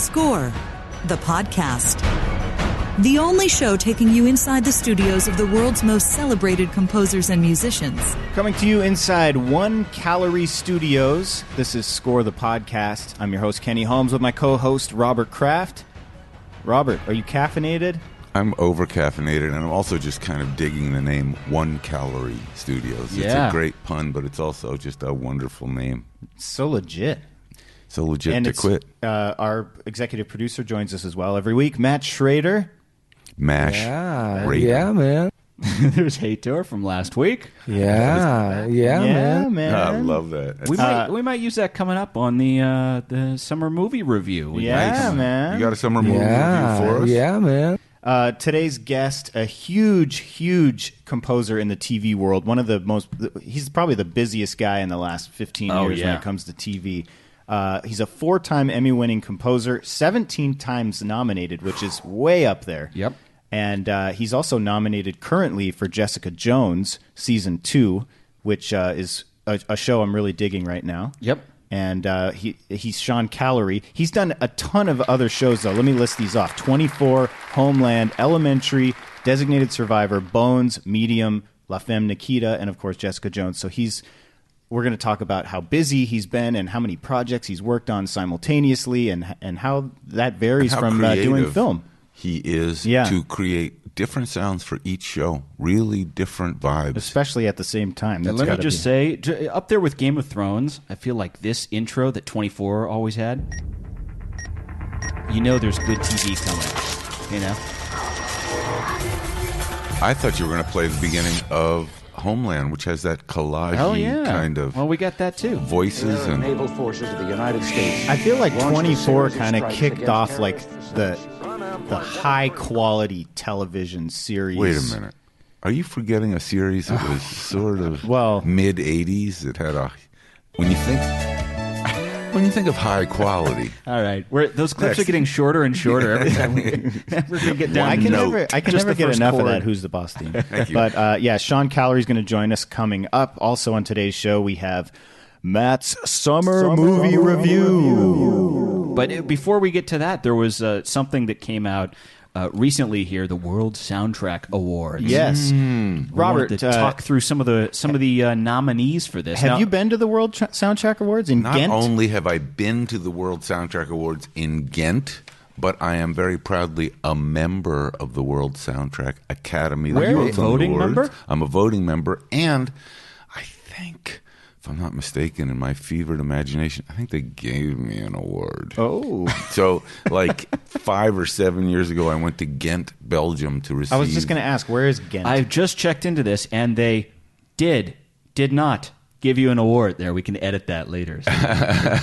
Score, the podcast. The only show taking you inside the studios of the world's most celebrated composers and musicians. Coming to you inside One Callery Studios. This is Score, the podcast. I'm your host, Kenny Holmes, with my co-host, Robert Kraft. Robert, are you caffeinated? I'm over-caffeinated, and I'm also just kind of digging the name One Callery Studios. Yeah. It's a great pun, but it's also just a wonderful name. It's so legit. So legit And to quit. Our executive producer joins us as well every week, Matt Schrader. MASH. Yeah, man. There's Hator from last week. Yeah, man. I love that. We might use that coming up on the summer movie review. Yeah, man. You got a summer movie review for us? Yeah, man. Today's guest, a huge composer in the TV world. He's probably the busiest guy in the last 15 years when it comes to TV. He's a 4-time Emmy-winning composer, 17 times nominated, which is way up there. Yep. And he's also nominated currently for Jessica Jones Season 2, which is a show I'm really digging right now. Yep. And he's Sean Callery. He's done a ton of other shows, though. Let me list these off. 24, Homeland, Elementary, Designated Survivor, Bones, Medium, La Femme Nikita, and, of course, Jessica Jones. So we're going to talk about how busy he's been and how many projects he's worked on simultaneously and how that varies from doing film. He is to create different sounds for each show, really different vibes. Especially at the same time. Let me just say, up there with Game of Thrones, I feel like this intro that 24 always had, there's good TV coming up, I thought you were going to play the beginning of Homeland, which has that collage kind of we got that too. Voices and naval forces of the United States. I feel like 24 kind of kicked off like the high quality television series. Wait a minute. Are you forgetting a series that was sort of mid 80s that had when you think of high quality. All right. Those clips are getting shorter and shorter every time we're going to get down I can never get enough of that Who's the Boss theme. Thank you. But Sean Callery's going to join us coming up. Also on today's show, we have Matt's Summer Movie Review. But before we get to that, there was something that came out recently here, the World Soundtrack Awards. Yes. Robert, talk through some of the nominees for this. Have you been to the World Soundtrack Awards in Ghent? Not only have I been to the World Soundtrack Awards in Ghent, but I am very proudly a member of the World Soundtrack Academy. Are you a voting member? I'm a voting member, and I think, if I'm not mistaken, in my fevered imagination, I think they gave me an award. Oh. So, 5 or 7 years ago, I went to Ghent, Belgium to receive... I was just going to ask, where is Ghent? I've just checked into this, and they did not give you an award. There, we can edit that later. So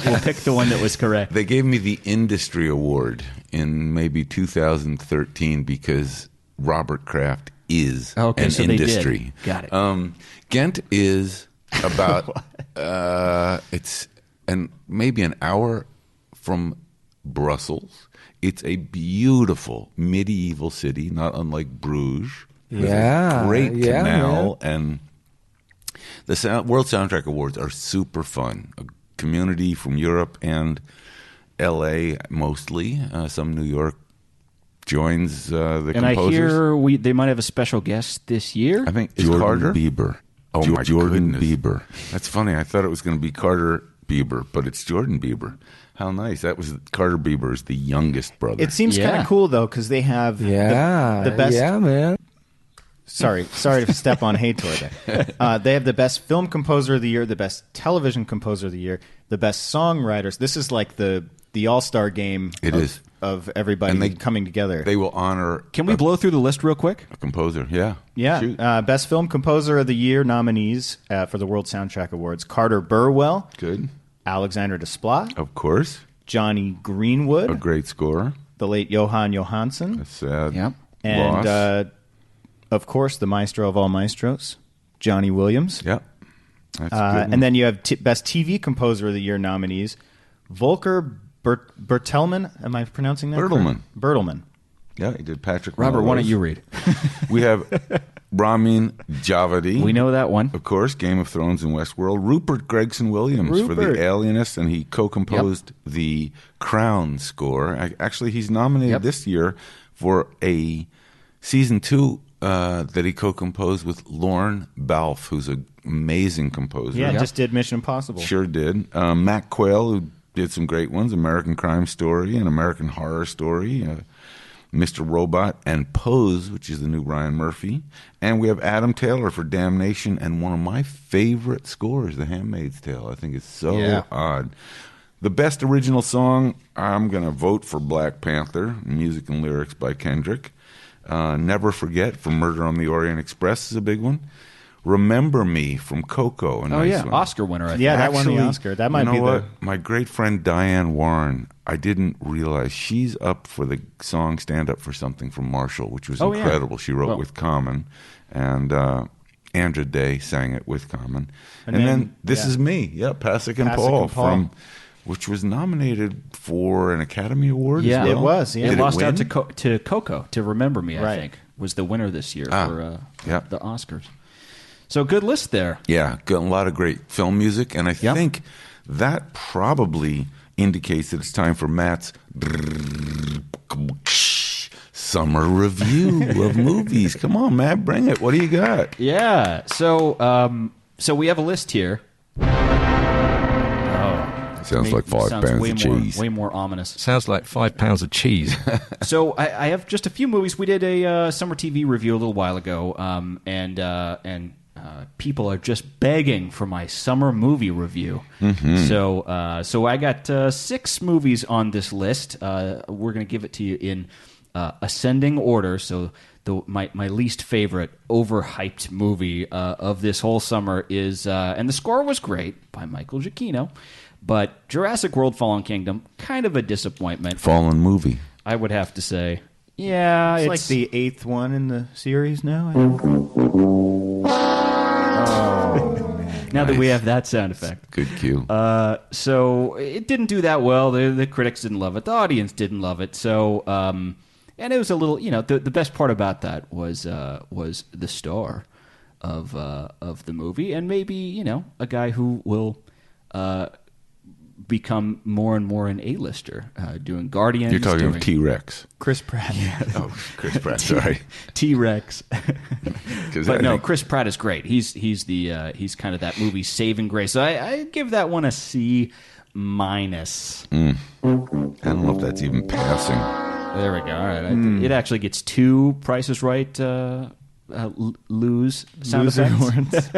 we'll pick the one that was correct. They gave me the Industry Award in maybe 2013 because Robert Kraft is an industry. Got it. Ghent is about it's maybe an hour from Brussels. It's a beautiful medieval city, not unlike Bruges. Yeah, great canal, man. and the World Soundtrack Awards are super fun. A community from Europe and L.A. mostly, some New York joins the composers. And I hear they might have a special guest this year. I think Jordan Carter Bieber. Oh my Jordan goodness. Bieber. That's funny. I thought it was going to be Carter Bieber, but it's Jordan Bieber. How nice. That was Carter Bieber is the youngest brother. It seems kind of cool, though, because they have the best... Yeah, man. Sorry to step on Hator there. They have the best film composer of the year, the best television composer of the year, the best songwriters. This is like the all-star game of everybody coming together. They will honor... Can we blow through the list real quick? A composer, yeah. Yeah. Best film composer of the year nominees for the World Soundtrack Awards. Carter Burwell. Good. Alexander Desplat. Of course. Johnny Greenwood. A great scorer. The late Johann Johansson. A sad Yep. And, loss. of course, the maestro of all maestros, Johnny Williams. Yep. That's a good one. And then you have Best TV Composer of the Year nominees, Volker Bertelmann. Am I pronouncing that Bertelmann. correct? Bertelmann. Yeah, he did Patrick Robert, Melrose. why don't you read? We have Ramin Djawadi. We know that one. Of course, Game of Thrones and Westworld. Rupert Gregson Williams for The Alienist, and he co-composed the Crown score. Actually, he's nominated this year for a season 2 that he co-composed with Lorne Balfe, who's an amazing composer. Yeah, just did Mission Impossible. Sure did. Matt Quayle, who did some great ones, American Crime Story and American Horror Story, Mr. Robot, and Pose, which is the new Ryan Murphy. And we have Adam Taylor for Damnation, and one of my favorite scores, The Handmaid's Tale. I think it's so odd. The best original song, I'm going to vote for Black Panther, music and lyrics by Kendrick. Never Forget from Murder on the Orient Express is a big one. Remember Me from Coco. A nice one. Oscar winner. I think. Yeah, that won the Oscar. That might be what? My great friend Diane Warren, I didn't realize she's up for the song Stand Up for Something from Marshall, which was incredible. She wrote with Common, and Andra Day sang it with Common. And then This Is Me, Pasek and Paul, from which was nominated for an Academy Award as well. It was. Yeah. It lost out to Coco, to Remember Me, I think, was the winner this year for the Oscars. So good list there. Yeah, got a lot of great film music, and I think that probably indicates that it's time for Matt's summer review of movies. Come on, Matt, bring it. What do you got? Yeah, so we have a list here. Sounds like 5 pounds of cheese. Way more ominous. Sounds like 5 pounds of cheese. So I have just a few movies. We did a summer TV review a little while ago, and people are just begging for my summer movie review. Mm-hmm. So I got 6 movies on this list. We're going to give it to you in ascending order. So my least favorite overhyped movie of this whole summer is, and the score was great, by Michael Giacchino, but Jurassic World: Fallen Kingdom, kind of a disappointment. Fallen movie, I would have to say. Yeah, it's like the 8th one in the series now. Now that we have that sound effect. Good cue. So it didn't do that well. The critics didn't love it. The audience didn't love it. So, and it was a little, the best part about that was the star of the movie, and maybe, a guy who will become more and more an A-lister, doing Guardians. You're talking of T-Rex. Chris Pratt. Yeah. Oh, Chris Pratt, sorry. T-Rex. But no, Chris Pratt is great. He's kind of that movie saving grace. So I give that one a C-. I don't know if that's even passing. There we go. All right. It actually gets 2 Prices Right lose sound effects.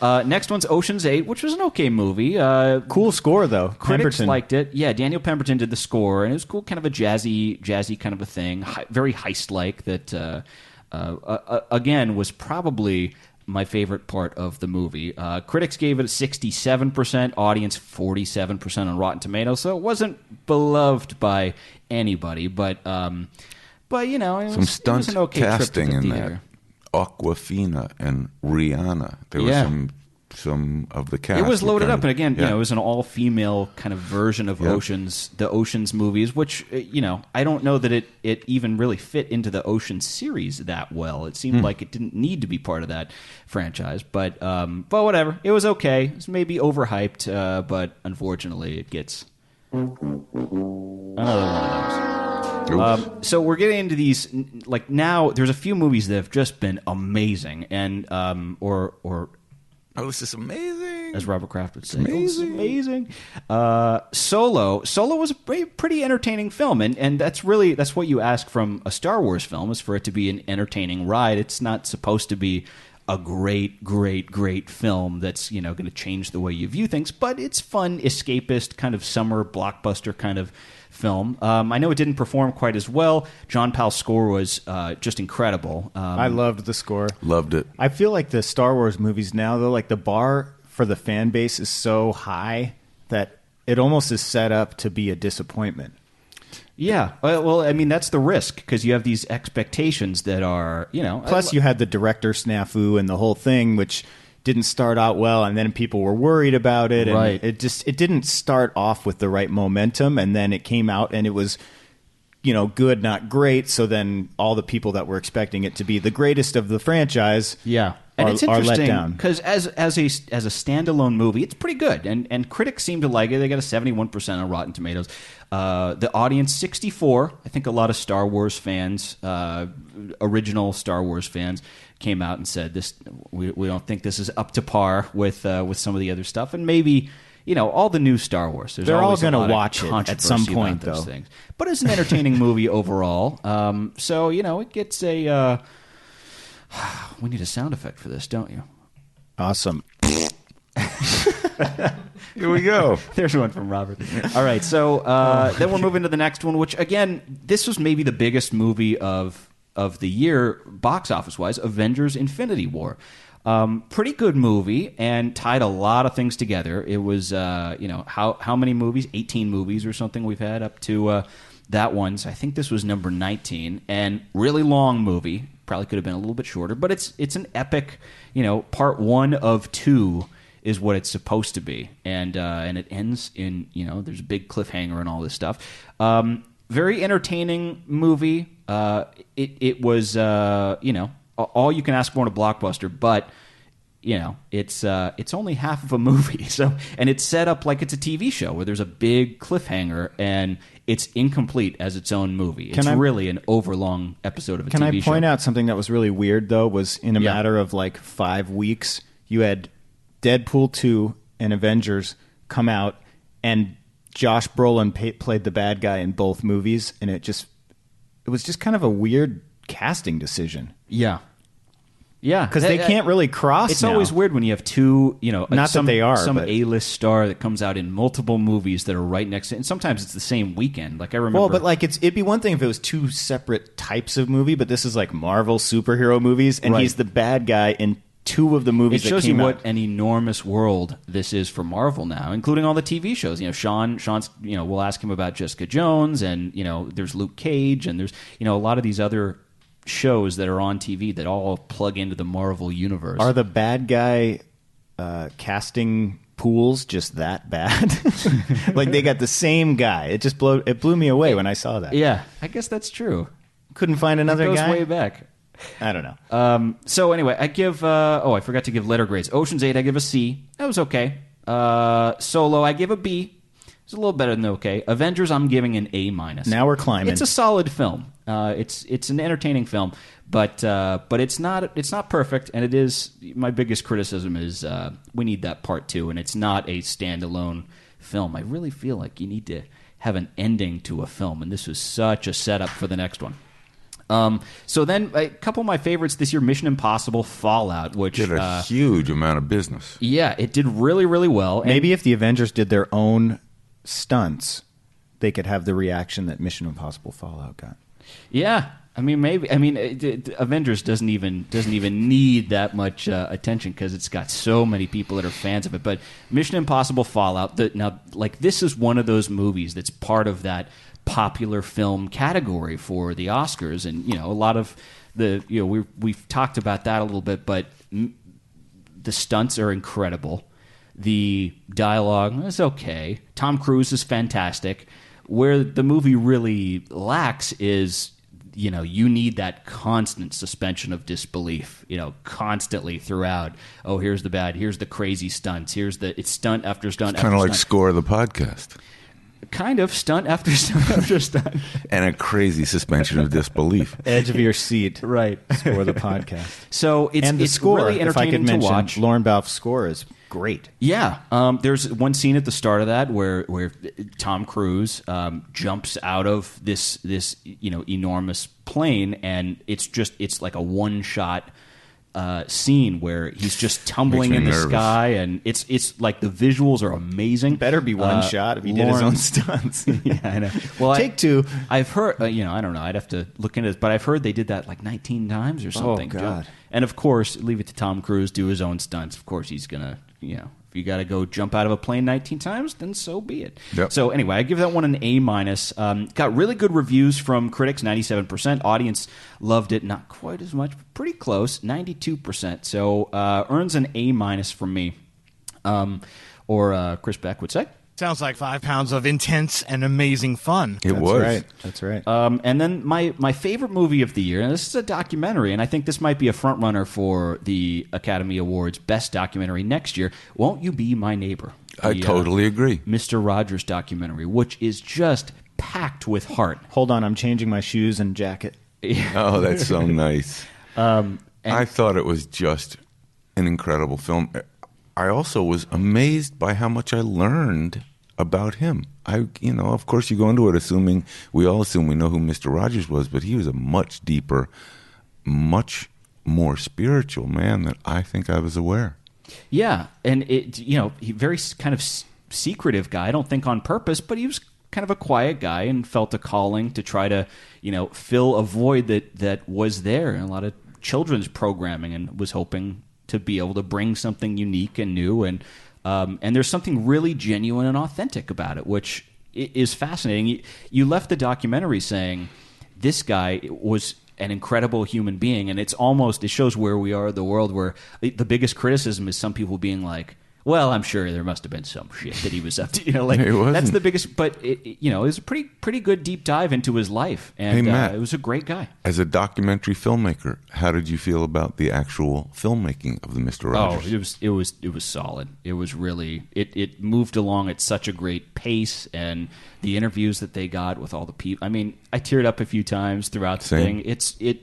Next one's Ocean's 8, which was an okay movie. Cool score, though. Critics liked it. Yeah, Daniel Pemberton did the score, and it was cool, kind of a jazzy kind of a thing, very heist-like. That again was probably my favorite part of the movie. Critics gave it a 67%, audience 47% on Rotten Tomatoes, so it wasn't beloved by anybody. But it was, some stunt it was an okay casting trip to the in theater. that. Aquafina and Rihanna. There was some of the cast. It was loaded up, and again, it was an all-female kind of version of the Ocean's movies, which I don't know that it even really fit into the Ocean's series that well. It seemed like it didn't need to be part of that franchise, but whatever. It was okay. It was maybe overhyped, but unfortunately, it gets another one of those. So we're getting into these, like, now there's a few movies that have just been amazing, and or oh, this is amazing, as Robert Kraft would say. Amazing. Oh, this is amazing. Solo was a pretty entertaining film, and that's what you ask from a Star Wars film, is for it to be an entertaining ride. It's not supposed to be a great film that's going to change the way you view things, but it's fun, escapist, kind of summer blockbuster kind of film. I know it didn't perform quite as well. John Powell's score was just incredible. I loved the score. Loved it. I feel like the Star Wars movies now, though, like the bar for the fan base is so high that it almost is set up to be a disappointment. Yeah, well, I mean, that's the risk, because you have these expectations that are, Plus, you had the director snafu and the whole thing, which didn't start out well, and then people were worried about it. And it didn't start off with the right momentum, and then it came out, and it was good, not great. So then all the people that were expecting it to be the greatest of the franchise, and it's are let interesting down. because as a standalone movie, it's pretty good, and critics seem to like it. They got a 71% on Rotten Tomatoes. The audience 64. I think a lot of Star Wars fans, original Star Wars fans, came out and said this. We don't think this is up to par with some of the other stuff, and maybe. All the new Star Wars. They're all going to watch it at some point, though. Things. But it's an entertaining movie overall. So, it gets a... we need a sound effect for this, don't you? Awesome. Here we go. There's one from Robert. All right, so then we're moving to the next one, which, again, this was maybe the biggest movie of the year, box office-wise, Avengers Infinity War. Pretty good movie and tied a lot of things together. It was, how many movies? 18 movies or something we've had up to that one. So I think this was number 19 and really long movie. Probably could have been a little bit shorter, but it's an epic, part 1 of 2 is what it's supposed to be. And it ends in, there's a big cliffhanger and all this stuff. Very entertaining movie. It was, all you can ask for in a blockbuster, but it's only half of a movie. So, and it's set up like it's a TV show where there's a big cliffhanger and it's incomplete as its own movie. It's really an overlong episode of a TV show. Can I point out something that was really weird though? Was in a matter of like 5 weeks, you had Deadpool 2 and Avengers come out, and Josh Brolin played the bad guy in both movies, and it was just kind of a weird casting decision. Yeah, because they can't really cross. It's now. always weird when you have two, not that they are some but... A-list star that comes out in multiple movies that are right next to, and sometimes it's the same weekend. Like I remember, well, but like it'd be one thing if it was two separate types of movie, but this is like Marvel superhero movies, and he's the bad guy in 2 of the movies. It shows that came you out. what an enormous world this is for Marvel now, including all the TV shows. Sean's, we'll ask him about Jessica Jones, and there's Luke Cage, and there's a lot of these other shows that are on TV that all plug into the Marvel universe. Are the bad guy casting pools just that bad? Like they got the same guy. It blew me away when I saw that. Yeah, I guess that's true. Couldn't find another It goes guy. way back. I don't know. So anyway, I give. I forgot to give letter grades. Ocean's 8, I give a C. That was okay. Solo, I give a B. It's a little better than okay. Avengers, I'm giving an A-. Now we're climbing. It's a solid film. It's an entertaining film, but it's not perfect. And it is my biggest criticism is we need that part 2, and it's not a standalone film. I really feel like you need to have an ending to a film, and this was such a setup for the next one. So then a couple of my favorites this year, Mission Impossible Fallout, which did a huge amount of business. Yeah, it did really, really well. And maybe if the Avengers did their own stunts, they could have the reaction that Mission Impossible Fallout got. Yeah, I mean, maybe. I mean, Avengers doesn't even need that much attention because it's got so many people that are fans of it. But Mission Impossible Fallout, this is one of those movies that's part of that popular film category for the Oscars, and a lot of the we've talked about that a little bit, but the stunts are incredible. The dialogue is okay. Tom Cruise is fantastic. Where the movie really lacks is you need that constant suspension of disbelief, constantly throughout. Oh, here's the bad, here's the crazy stunts, it's stunt after stunt. It's kind of like Score of the podcast. Kind of stunt after stunt after stunt. And a crazy suspension of disbelief. Edge of your seat. Right. Score the podcast. So it's score, really entertaining to watch. Lauren Balfe's score is great. Yeah. There's one scene at the start of that where Tom Cruise jumps out of this enormous plane, and it's like a one-shot scene where he's just tumbling in the sky, and it's like the visuals are amazing. Better be one shot if he did his own stunts. Yeah, I know. Well, take 2. I've heard, I don't know. I'd have to look into this, but I've heard they did that like 19 times or something. Oh God! And of course, leave it to Tom Cruise do his own stunts. Of course, he's gonna, if you got to go jump out of a plane 19 times, then so be it. Yep. So anyway, I give that one an A-. Got really good reviews from critics, 97%. Audience loved it, not quite as much, but pretty close, 92%. So earns an A- from me, or Chris Beck would say. Sounds like 5 pounds of intense and amazing fun. It was. Right. That's right. And then my favorite movie of the year, and this is a documentary, and I think this might be a front runner for the Academy Awards Best Documentary next year. Won't You Be My Neighbor? I totally agree. Mr. Rogers documentary, which is just packed with heart. Hold on, I'm changing my shoes and jacket. Oh, that's so nice. I thought it was just an incredible film. I also was amazed by how much I learned about him. Of course, you go into it we all assume we know who Mr. Rogers was, but he was a much deeper, much more spiritual man than I think I was aware. Yeah, and he very kind of secretive guy. I don't think on purpose, but he was kind of a quiet guy and felt a calling to try to, fill a void that was there in a lot of children's programming, and was hoping to be able to bring something unique and new, and there's something really genuine and authentic about it, which is fascinating. You left the documentary saying this guy was an incredible human being, and it shows where we are in the world, where the biggest criticism is some people being like, well, I'm sure there must have been some shit that he was up to. That's the biggest. But it was a pretty good deep dive into his life, and hey, Matt, it was a great guy. As a documentary filmmaker, how did you feel about the actual filmmaking of the Mr. Rogers? Oh, it was solid. It was really it moved along at such a great pace, and the interviews that they got with all the people. I mean, I teared up a few times throughout the thing. It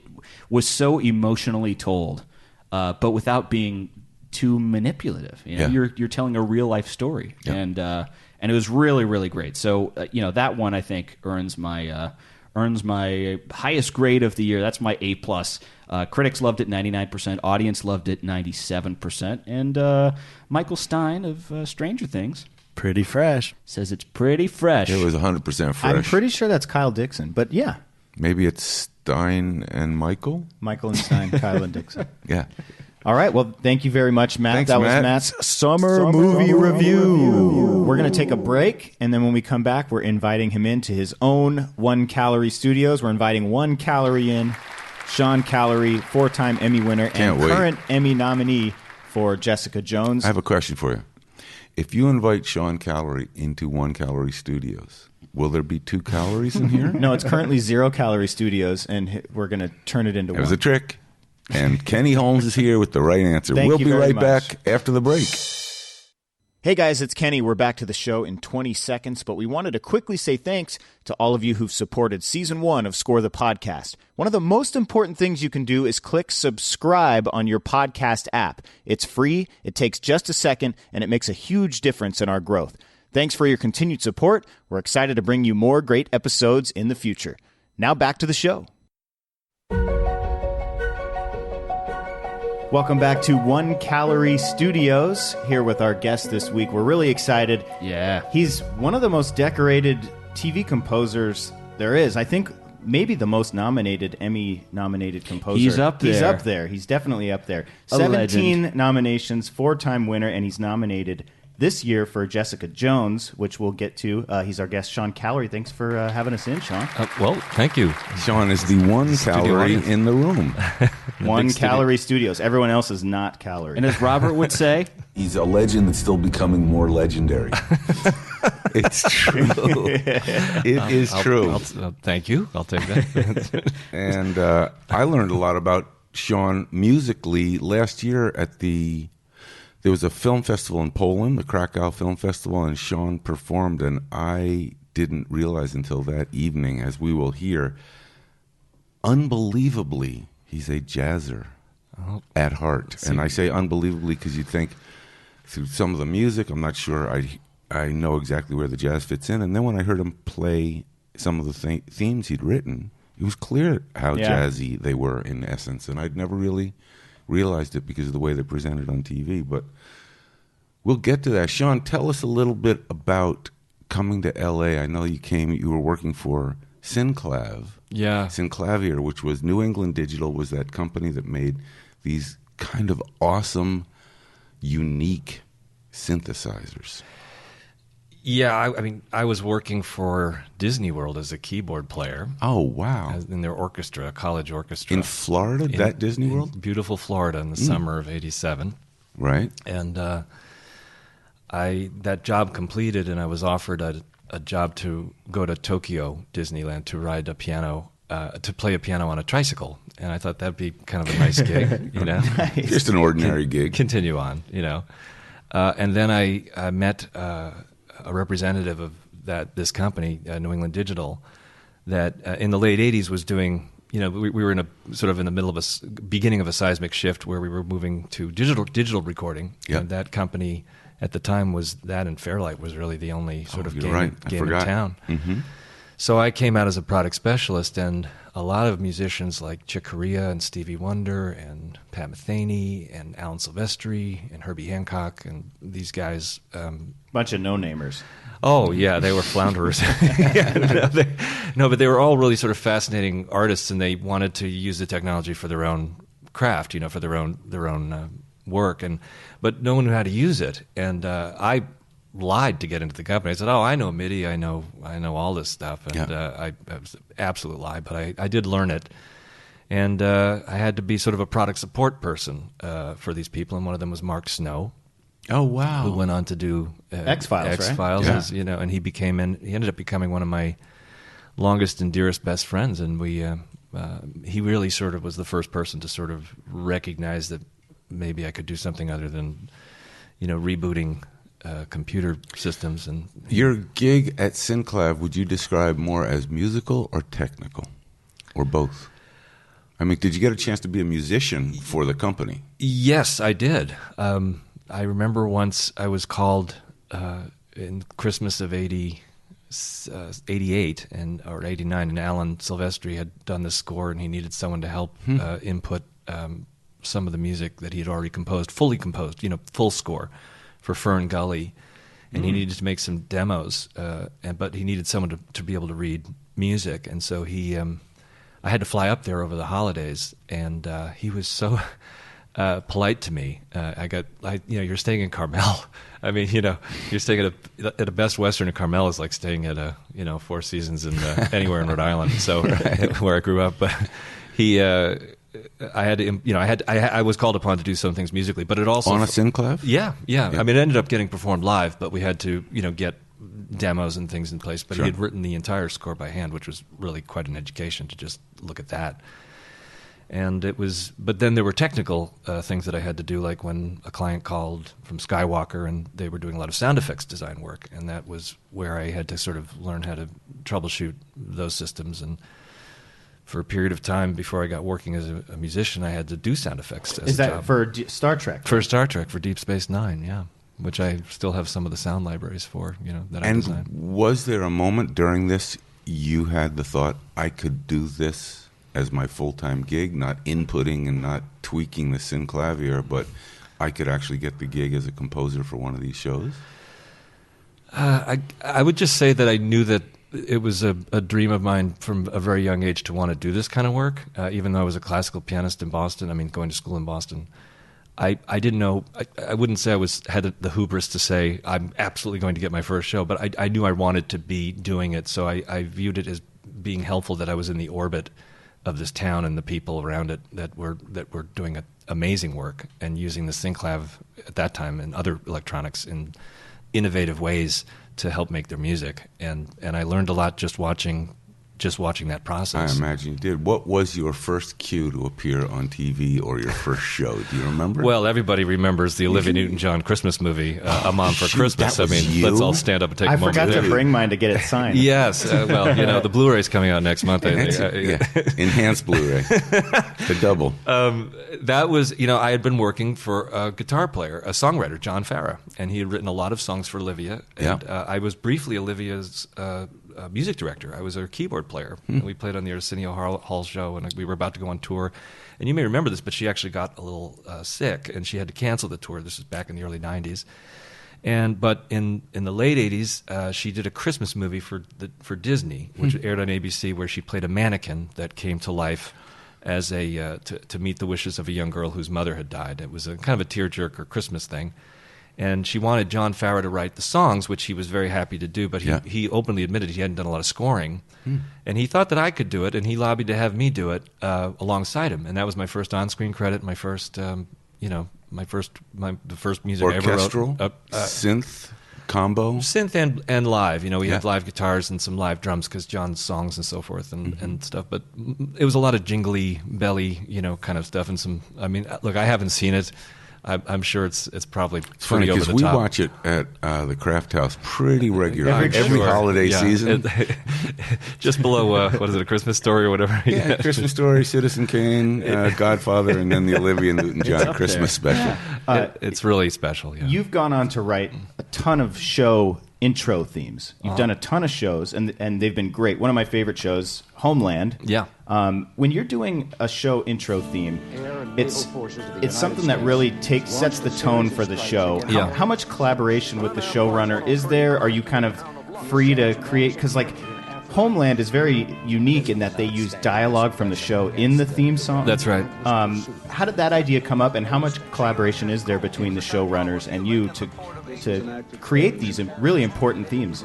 was so emotionally told, but without being too manipulative. You're telling a real life story, and it was really, really great. So that one I think earns my highest grade of the year. That's my A+. Critics loved it 99%, audience loved it 97%, and Michael Stein of Stranger Things, Pretty fresh, says it's pretty fresh. It was 100% fresh. I'm pretty sure that's Kyle Dixon, but yeah. Maybe it's Stein and Michael? Michael and Stein, Kyle and Dixon. Yeah. All right. Well, thank you very much, Matt. Thanks, that Matt. was Matt's Summer Movie Review. We're going to take a break, and then when we come back, we're inviting him into his own One Calorie Studios. We're inviting One Calorie in, Sean Callery, 4-time Emmy winner and current Emmy nominee for Jessica Jones. I have a question for you. If you invite Sean Callery into One Calorie Studios, will there be 2 calories in here? No, it's currently 0 Calorie Studios, and we're going to turn it into one. It was a trick. And Kenny Holmes is here with the right answer. Thank we'll you be very right much. back after the break. Hey guys, it's Kenny. We're back to the show in 20 seconds, but we wanted to quickly say thanks to all of you who've supported Season 1 of Score the Podcast. One of the most important things you can do is click subscribe on your podcast app. It's free, it takes just a second, and it makes a huge difference in our growth. Thanks for your continued support. We're excited to bring you more great episodes in the future. Now back to the show. Welcome back to One Calorie Studios, here with our guest this week. We're really excited. Yeah. He's one of the most decorated TV composers there is. I think maybe the most Emmy-nominated composer. He's up there. He's up there. He's definitely up there. A 17 legend. nominations, 4-time winner, and he's nominated this year for Jessica Jones, which we'll get to. He's our guest, Sean Callery. Thanks for having us in, Sean. Well, thank you. Sean is the one calorie audience. in the room. One Calorie Studios. Everyone else is not Calorie. And as Robert would say, He's a legend that's still becoming more legendary. It's true. It is true. Thank you. I'll take that. And I learned a lot about Sean musically last year at there was a film festival in Poland, the Krakow Film Festival, and Sean performed, and I didn't realize until that evening, as we will hear, unbelievably, he's a jazzer at heart. And I say unbelievably because you'd think through some of the music, I'm not sure I know exactly where the jazz fits in. And then when I heard him play some of the themes he'd written, it was clear how jazzy they were in essence. And I'd never really realized it because of the way they're presented on TV. But we'll get to that. Sean, tell us a little bit about coming to L.A. I know you were working for Synclav. Yeah. Synclavier, which was New England Digital, was that company that made these kind of awesome, unique synthesizers. Yeah, I mean, I was working for Disney World as a keyboard player. Oh, wow. In their orchestra, a college orchestra. In Florida, that Disney World? Beautiful Florida in the summer of '87. Right. And that job completed, and I was offered a job to go to Tokyo Disneyland to ride a piano, to play a piano on a tricycle. And I thought that'd be kind of a nice gig, you know. Nice. Just an ordinary gig. Continue on, you know. And then I met a representative of this company, New England Digital, that in the late 80s was doing, you know, we were in a sort of in the middle of beginning of a seismic shift where we were moving to digital recording. Yeah. And that company at the time was that, and Fairlight was really the only sort of game in town. Mm-hmm. So I came out as a product specialist, and a lot of musicians like Chick Corea and Stevie Wonder and Pat Metheny and Alan Silvestri and Herbie Hancock and these guys. Bunch of no-namers. Oh, yeah, they were flounderers. But they were all really sort of fascinating artists, and they wanted to use the technology for their own craft, you know, for their own work, but no one knew how to use it. And I lied to get into the company. I said, "Oh, I know MIDI, I know all this stuff," and it was an absolute lie. But I did learn it, and I had to be sort of a product support person for these people. And one of them was Mark Snow. Oh wow! Who went on to do X-Files, X-Files, right? You know, and he ended up becoming one of my longest and dearest best friends. And he really sort of was the first person to sort of recognize that maybe I could do something other than, you know, rebooting computer systems. And your gig at Synclav, would you describe more as musical or technical, or both? I mean, did you get a chance to be a musician for the company? Yes, I did. I remember once I was called in Christmas of 88 or 89, and Alan Silvestri had done the score, and he needed someone to help input some of the music that he had already composed, fully composed, you know, full score for Fern Gully, and he needed to make some demos, but he needed someone to be able to read music, and so I had to fly up there over the holidays, and he was so polite to me. You're staying in Carmel. I mean, you know, you're staying at a Best Western in Carmel is like staying at a, you know, Four Seasons in anywhere in Rhode Island. So where I grew up, but I was called upon to do some things musically, but it also on a Synclav. Yeah. I mean, it ended up getting performed live, but we had to, you know, get demos and things in place. But he had written the entire score by hand, which was really quite an education to just look at that. And but then there were technical things that I had to do, like when a client called from Skywalker and they were doing a lot of sound effects design work, and that was where I had to sort of learn how to troubleshoot those systems. And for a period of time before I got working as a musician, I had to do sound effects as Is a that job. for Star Trek? For Star Trek, for Deep Space Nine, yeah, which I still have some of the sound libraries for, you know, that I designed. And was there a moment during this you had the thought, I could do this as my full-time gig, not inputting and not tweaking the synclavier, but I could actually get the gig as a composer for one of these shows? I would just say that I knew that it was a dream of mine from a very young age to want to do this kind of work, even though I was a classical pianist in Boston, going to school in Boston. I didn't know, I wouldn't say had the hubris to say, I'm absolutely going to get my first show, but I knew I wanted to be doing it, so I viewed it as being helpful that I was in the orbit of this town and the people around it that were doing amazing work and using the Synclav at that time and other electronics in innovative ways to help make their music. And I learned a lot just watching that process. I imagine you did. What was your first cue to appear on TV or your first show? Do you remember? Well, everybody remembers the Olivia Newton-John Christmas movie, A Mom for Christmas. That was you? Let's all stand up and take a moment. I forgot to bring mine to get it signed. Yes. Well, you know, the Blu-ray's coming out next month. Enhanced Blu-ray. The double. That was, you know, I had been working for a guitar player, a songwriter, John Farah, and he had written a lot of songs for Olivia. And I was briefly Olivia's music director. I was her keyboard player. And we played on the Arsenio Hall show, and we were about to go on tour. And you may remember this, but she actually got a little sick, and she had to cancel the tour. This was back in the early 90s. But in the late 80s, she did a Christmas movie for Disney, which aired on ABC, where she played a mannequin that came to life as to meet the wishes of a young girl whose mother had died. It was a kind of a tearjerker Christmas thing. And she wanted John Farah to write the songs, which he was very happy to do, but he openly admitted he hadn't done a lot of scoring. And he thought that I could do it, and he lobbied to have me do it alongside him. And that was my first on-screen credit, my first the first music orchestral, I ever wrote. synth combo, synth and live. We had live guitars and some live drums because John's songs and so forth and stuff. But it was a lot of jingly belly, kind of stuff and some. I mean, look, I haven't seen it. I'm sure it's probably it's funny pretty over the we top. watch it at the Kraft House pretty regularly every holiday season. Just below what is it, A Christmas Story or whatever? Yeah, Christmas Story, Citizen Kane, Godfather, and then the Olivia Newton-John Christmas special. It's really special. Yeah. You've gone on to write a ton of show intro themes. You've done a ton of shows, and they've been great. One of my favorite shows, Homeland. Yeah. When you're doing a show intro theme, it's something that really sets the tone for the show. How much collaboration with the showrunner is there? Are you kind of free to create? Because Homeland is very unique in that they use dialogue from the show in the theme song. That's right. How did that idea come up, and how much collaboration is there between the showrunners and you to create these really important themes?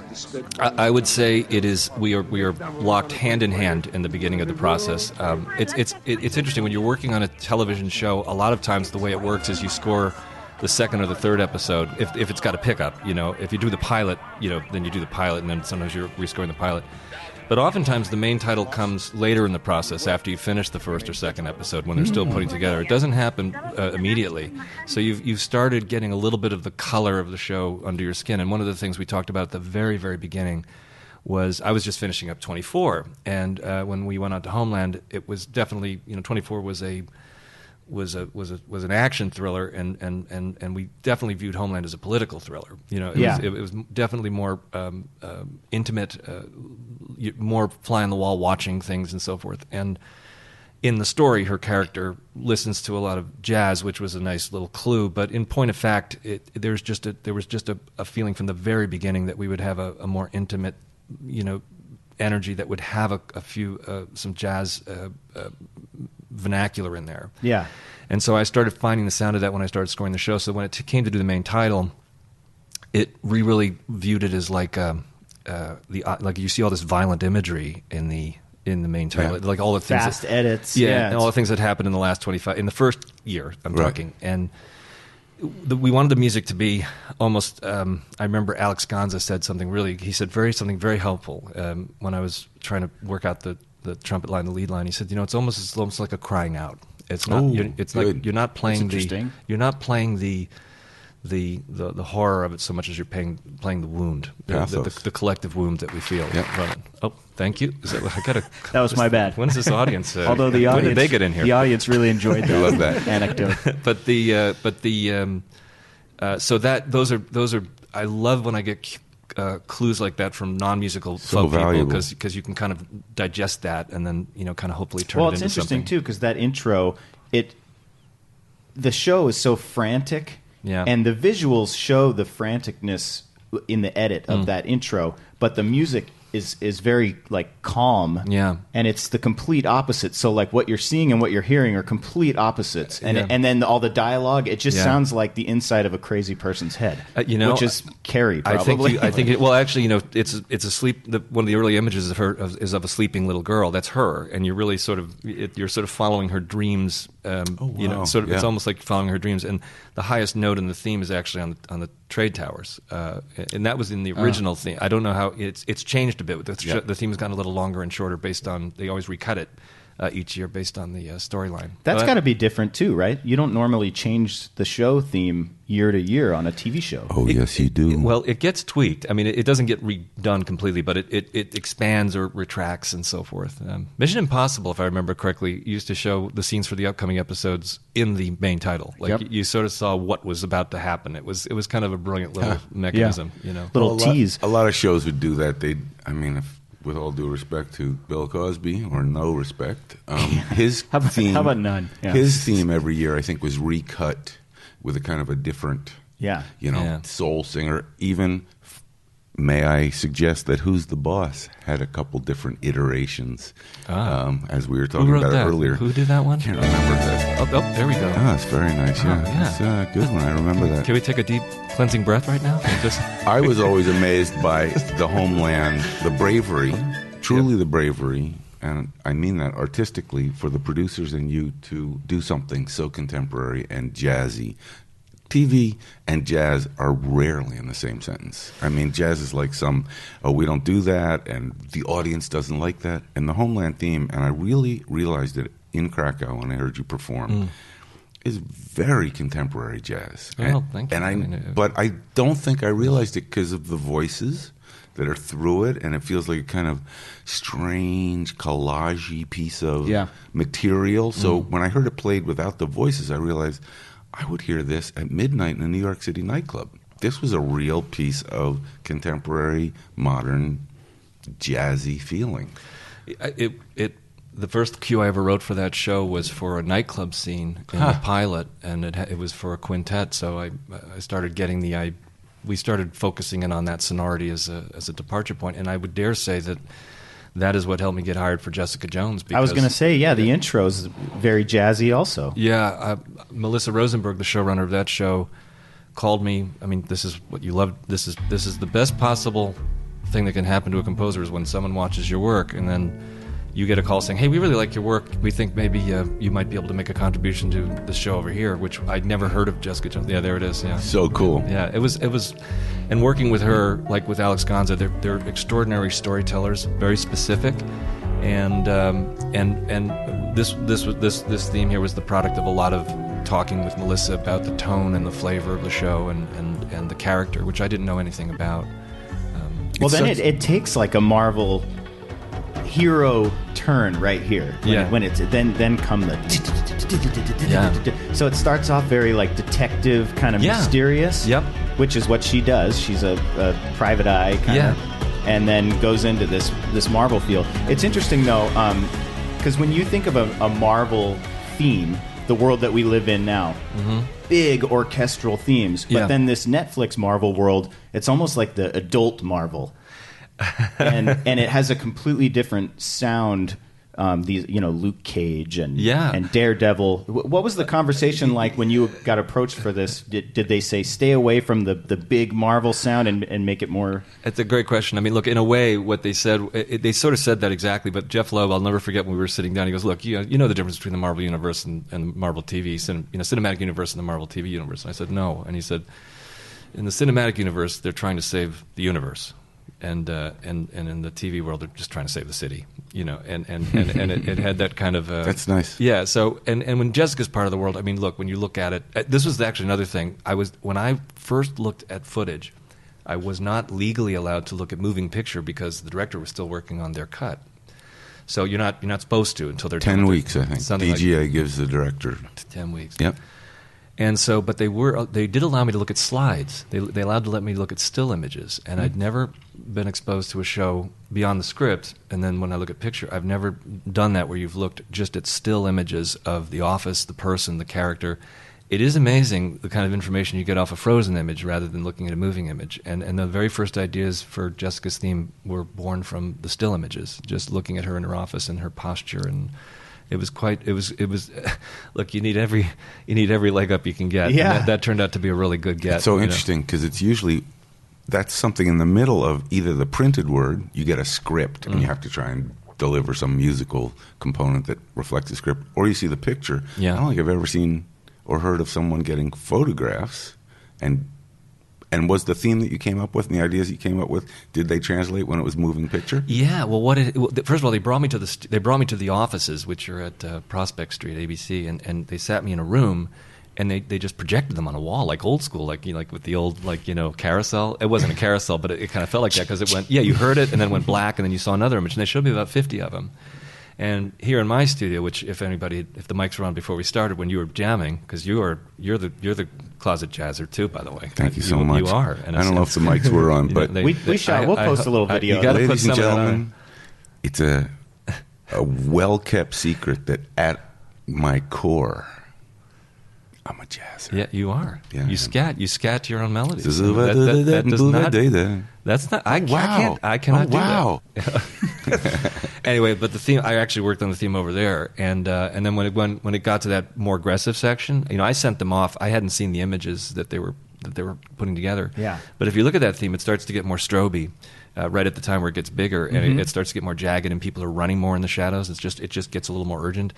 I would say it is. We are locked hand in hand in the beginning of the process. It's interesting when you're working on a television show. A lot of times the way it works is you score the second or the third episode if it's got a pickup. If you do the pilot, then you do the pilot, and then sometimes you're rescoring the pilot. But oftentimes the main title comes later in the process after you finish the first or second episode when they're still putting together. It doesn't happen immediately. So you've started getting a little bit of the color of the show under your skin. And one of the things we talked about at the very, very beginning was I was just finishing up 24. And when we went on to Homeland, it was definitely, 24 was an action thriller, and we definitely viewed Homeland as a political thriller. It was definitely more intimate, more fly on the wall watching things and so forth. And in the story, her character listens to a lot of jazz, which was a nice little clue. But in point of fact, there was just a feeling from the very beginning that we would have a more intimate, energy that would have a few some jazz vernacular in there. Yeah. And so I started finding the sound of that when I started scoring the show. So when it came to do the main title, we really viewed it as like you see all this violent imagery in the main title, like all the things fast edits, and all the things that happened in the last 25 in the first year. I'm talking, and we wanted the music to be almost. I remember Alex Gonza said something something very helpful when I was trying to work out the trumpet line, the lead line. He said, it's almost like a crying out. It's not. You're not playing the horror of it so much as you're playing the wound, the collective wound that we feel. Yep. Oh, thank you. That was my bad. When's this audience? Although the audience, when did they get in here? The audience really enjoyed that. I love that anecdote. So those are. I love when I get clues like that from non-musical folk people because you can kind of digest that and then kind of hopefully turn it into something. Well, it's interesting too because that intro, the show is so frantic, and the visuals show the franticness in the edit of that intro, but the music is very calm, and it's the complete opposite. So what you're seeing and what you're hearing are complete opposites, and then all the dialogue, it just sounds like the inside of a crazy person's head, which is Carrie probably. I think it's a sleep. One of the early images of her is of a sleeping little girl. That's her, and you're really sort of following her dreams. It's almost like following her dreams. And the highest note in the theme is actually on the trade towers, and that was in the original theme. I don't know how it's changed a bit. The theme has gotten a little longer and shorter based on they always recut it each year based on the storyline. That's got to be different too, right? You don't normally change the show theme year to year on a TV show. Oh, yes, you do. Well, it gets tweaked. I mean, it doesn't get redone completely, but it expands or retracts and so forth. Mission Impossible, if I remember correctly, used to show the scenes for the upcoming episodes in the main title. You sort of saw what was about to happen. It was kind of a brilliant little mechanism. Little tease. A lot of shows would do that. With all due respect to Bill Cosby, or no respect, his theme. How about none? Yeah. His theme every year, I think, was recut with a kind of a different, soul singer. Even, may I suggest that Who's the Boss had a couple different iterations, as we were talking about it earlier. Who did that one? Can't remember that. Oh, there we go. It's very nice. It's a good one. I remember that. Can we take a deep cleansing breath right now? I was always amazed by the Homeland, the bravery, truly the bravery and I mean that artistically, for the producers and you to do something so contemporary and jazzy. TV and jazz are rarely in the same sentence. I mean, jazz is like we don't do that, and the audience doesn't like that. And the Homeland theme, and I really realized it in Krakow when I heard you perform, is very contemporary jazz. Well, thank you. But I don't think I realized it because of the voices that are through it, and it feels like a kind of strange collage-y piece of material. So when I heard it played without the voices, I realized I would hear this at midnight in a New York City nightclub. This was a real piece of contemporary, modern, jazzy feeling. The first cue I ever wrote for that show was for a nightclub scene in the pilot, and it was for a quintet. So I started getting we started focusing in on that sonority as a departure point, and I would dare say that is what helped me get hired for Jessica Jones. Because, I was going to say, the intro is very jazzy also. Yeah, Melissa Rosenberg, the showrunner of that show, called me. I mean, this is what you love. This is the best possible thing that can happen to a composer is when someone watches your work and then you get a call saying, "Hey, we really like your work. We think maybe you might be able to make a contribution to the show over here," which I'd never heard of Jessica Jones. Yeah, there it is. Yeah, so cool. Yeah, it was, and working with her, like with Alex Gonza, they're extraordinary storytellers, very specific, and this theme here was the product of a lot of talking with Melissa about the tone and the flavor of the show and the character, which I didn't know anything about. Well, then it takes like a Marvel hero turn right here when it's then come the so it starts off very like detective kind of mysterious, which is what she does. She's a private eye kind of, and then goes into this Marvel feel. It's interesting though, because when you think of a Marvel theme, the world that we live in now, big orchestral themes, but then this Netflix Marvel world, it's almost like the adult Marvel. and it has a completely different sound. These, Luke Cage and Daredevil. What was the conversation like when you got approached for this? Did they say stay away from the big Marvel sound and make it more? It's a great question. I mean, look, in a way, what they said, they sort of said that exactly. But Jeff Loeb, I'll never forget when we were sitting down. He goes, "Look, you know the difference between the Marvel universe and Marvel TV, cinematic universe and the Marvel TV universe." And I said, "No." And he said, "In the cinematic universe, they're trying to save the universe." And in the TV world, they're just trying to save the city, and it had that kind of that's nice. Yeah. So and when Jessica's part of the world, I mean, look, when you look at it, this was actually another thing. When I first looked at footage, I was not legally allowed to look at moving picture because the director was still working on their cut. So you're not supposed to until they're 10 weeks, I think. DGA like, gives the director 10 weeks. Yep. And so, but they did allow me to look at slides. They allowed to let me look at still images, and I'd never been exposed to a show beyond the script. And then when I look at picture, I've never done that where you've looked just at still images of the office, the person, the character. It is amazing the kind of information you get off a frozen image rather than looking at a moving image. And the very first ideas for Jessica's theme were born from the still images, just looking at her in her office and her posture and. It was look, you need every leg up you can get. Yeah. And that turned out to be a really good get. It's so interesting because it's usually that's something in the middle of either the printed word, you get a script and you have to try and deliver some musical component that reflects the script, or you see the picture. Yeah. I don't think I've ever seen or heard of someone getting photographs and was the theme that you came up with and the ideas you came up with, did they translate when it was moving picture? Yeah. Well, first of all, they brought me to the offices, which are at Prospect Street, ABC, and they sat me in a room, and they just projected them on a wall, like old school, like with the old carousel. It wasn't a carousel, but it kind of felt like that because it went. Yeah, you heard it, and then it went black, and then you saw another image, and they showed me about 50 of them. And here in my studio, which if the mics were on before we started, when you were jamming, because you're the closet jazzer too, by the way. Thank you so much. You are. I don't know if the mics were on, but we'll post a little video. You gotta ladies put and some gentlemen, it's a well kept secret that at my core, I'm a jazzer. Yeah, you are. Yeah, you scat to your own melodies. That's not. I cannot do that. Anyway, but the theme. I actually worked on the theme over there, and then when it got to that more aggressive section, I sent them off. I hadn't seen the images that they were putting together. Yeah. But if you look at that theme, it starts to get more stroby. right at the time where it gets bigger and it starts to get more jagged and people are running more in the shadows. It just gets a little more urgent.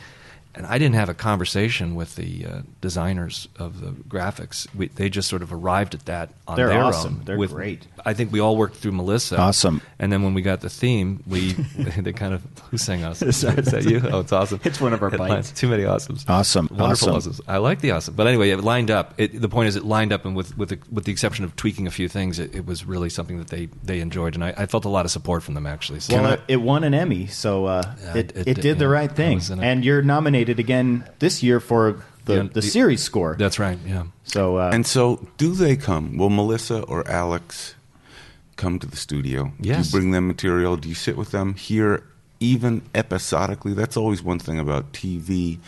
And I didn't have a conversation with the designers of the graphics. They just sort of arrived at that on They're their awesome. own. They're great. I think we all worked through Melissa. Awesome. And then when we got the theme, they kind of, who sang us? Is that you? Oh, it's awesome. It's one of our bites. Too many awesomes. Awesome. Wonderful Awesome. awesomes. I like the awesome. But anyway, it lined up. The point is it lined up, and with the exception of tweaking a few things, it was really something that they enjoyed. And I felt a lot of support from them, actually. So Well, it won an Emmy, so it did the right thing. And you're nominated again this year for the series score. That's right, yeah. So And so, do they come? Will Melissa or Alex come to the studio? Yes. Do you bring them material? Do you sit with them here, even episodically? That's always one thing about TV.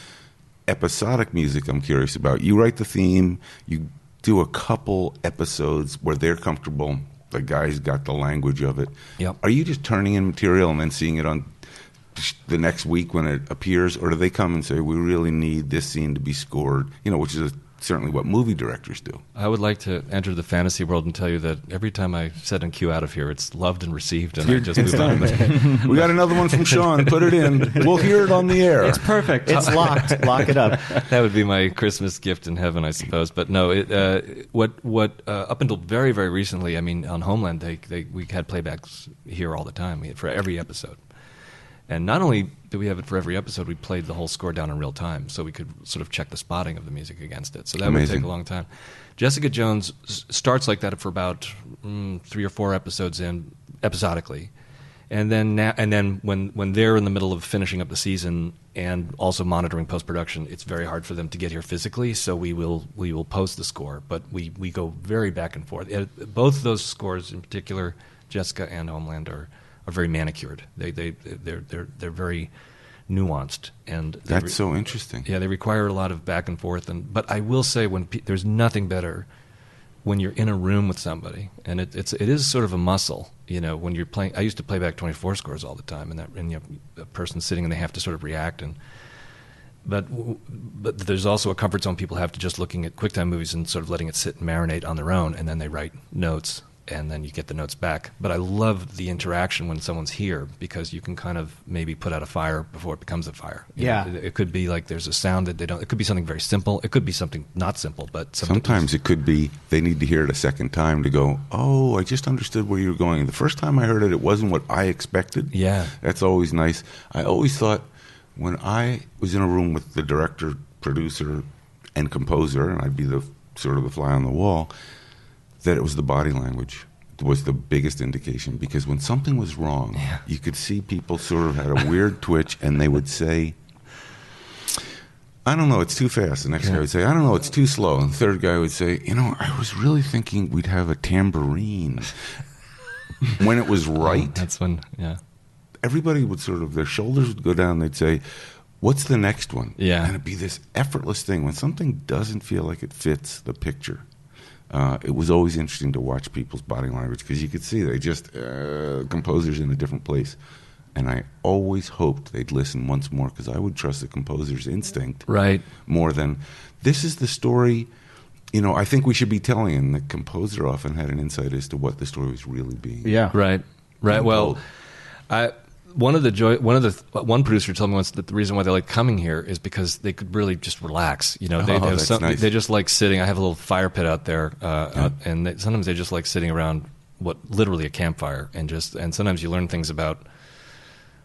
Episodic music I'm curious about. You write the theme, you do a couple episodes where they're comfortable, the guy's got the language of it. Yep. Are you just turning in material and then seeing it on the next week when it appears, or do they come and say, we really need this scene to be scored, which is certainly what movie directors do? I would like to enter the fantasy world and tell you that every time I set and cue out of here, it's loved and received, and I just move on. We got another one from Sean. Put it in. We'll hear it on the air. It's perfect. it's locked. Lock it up. That would be my Christmas gift in heaven, I suppose. But no, what up until very, very recently, I mean, on Homeland, we had playbacks here all the time. We had for every episode. And not only did we have it for every episode, we played the whole score down in real time, so we could sort of check the spotting of the music against it. So that would take a long time. Jessica Jones starts like that for about 3 or 4 episodes in, episodically. And then when they're in the middle of finishing up the season and also monitoring post-production, it's very hard for them to get here physically, so we will post the score. But we go very back and forth. Both those scores in particular, Jessica and Homeland, are very manicured. They're very nuanced, and That's so interesting. Yeah, they require a lot of back and forth. But I will say, there's nothing better when you're in a room with somebody, and it is sort of a muscle. When you're playing, I used to play back 24 scores all the time, and you have a person sitting and they have to sort of react. But there's also a comfort zone people have to just looking at QuickTime movies and sort of letting it sit and marinate on their own, and then they write notes. And then you get the notes back. But I love the interaction when someone's here, because you can kind of maybe put out a fire before it becomes a fire. It could be like there's a sound that they don't. It could be something very simple. It could be something not simple, but sometimes it could be they need to hear it a second time to go, oh, I just understood where you were going. The first time I heard it, it wasn't what I expected. Yeah. That's always nice. I always thought when I was in a room with the director, producer, and composer, and I'd be the sort of the fly on the wall, that it was the body language was the biggest indication, because when something was wrong, you could see people sort of had a weird twitch, and they would say, I don't know, it's too fast. The next guy would say, I don't know, it's too slow. And the third guy would say, I was really thinking we'd have a tambourine. When it was right, that's when, everybody would sort of, their shoulders would go down, they'd say, what's the next one? Yeah. And it'd be this effortless thing. When something doesn't feel like it fits the picture, it was always interesting to watch people's body language, because you could see they just composers in a different place. And I always hoped they'd listen once more, because I would trust the composer's instinct more than this is the story. I think we should be telling. And the composer often had an insight as to what the story was really being. Yeah, right. Well, one producer told me once that the reason why they like coming here is because they could really just relax. Nice. They just like sitting. I have a little fire pit out there, and sometimes they just like sitting around literally a campfire, and sometimes you learn things about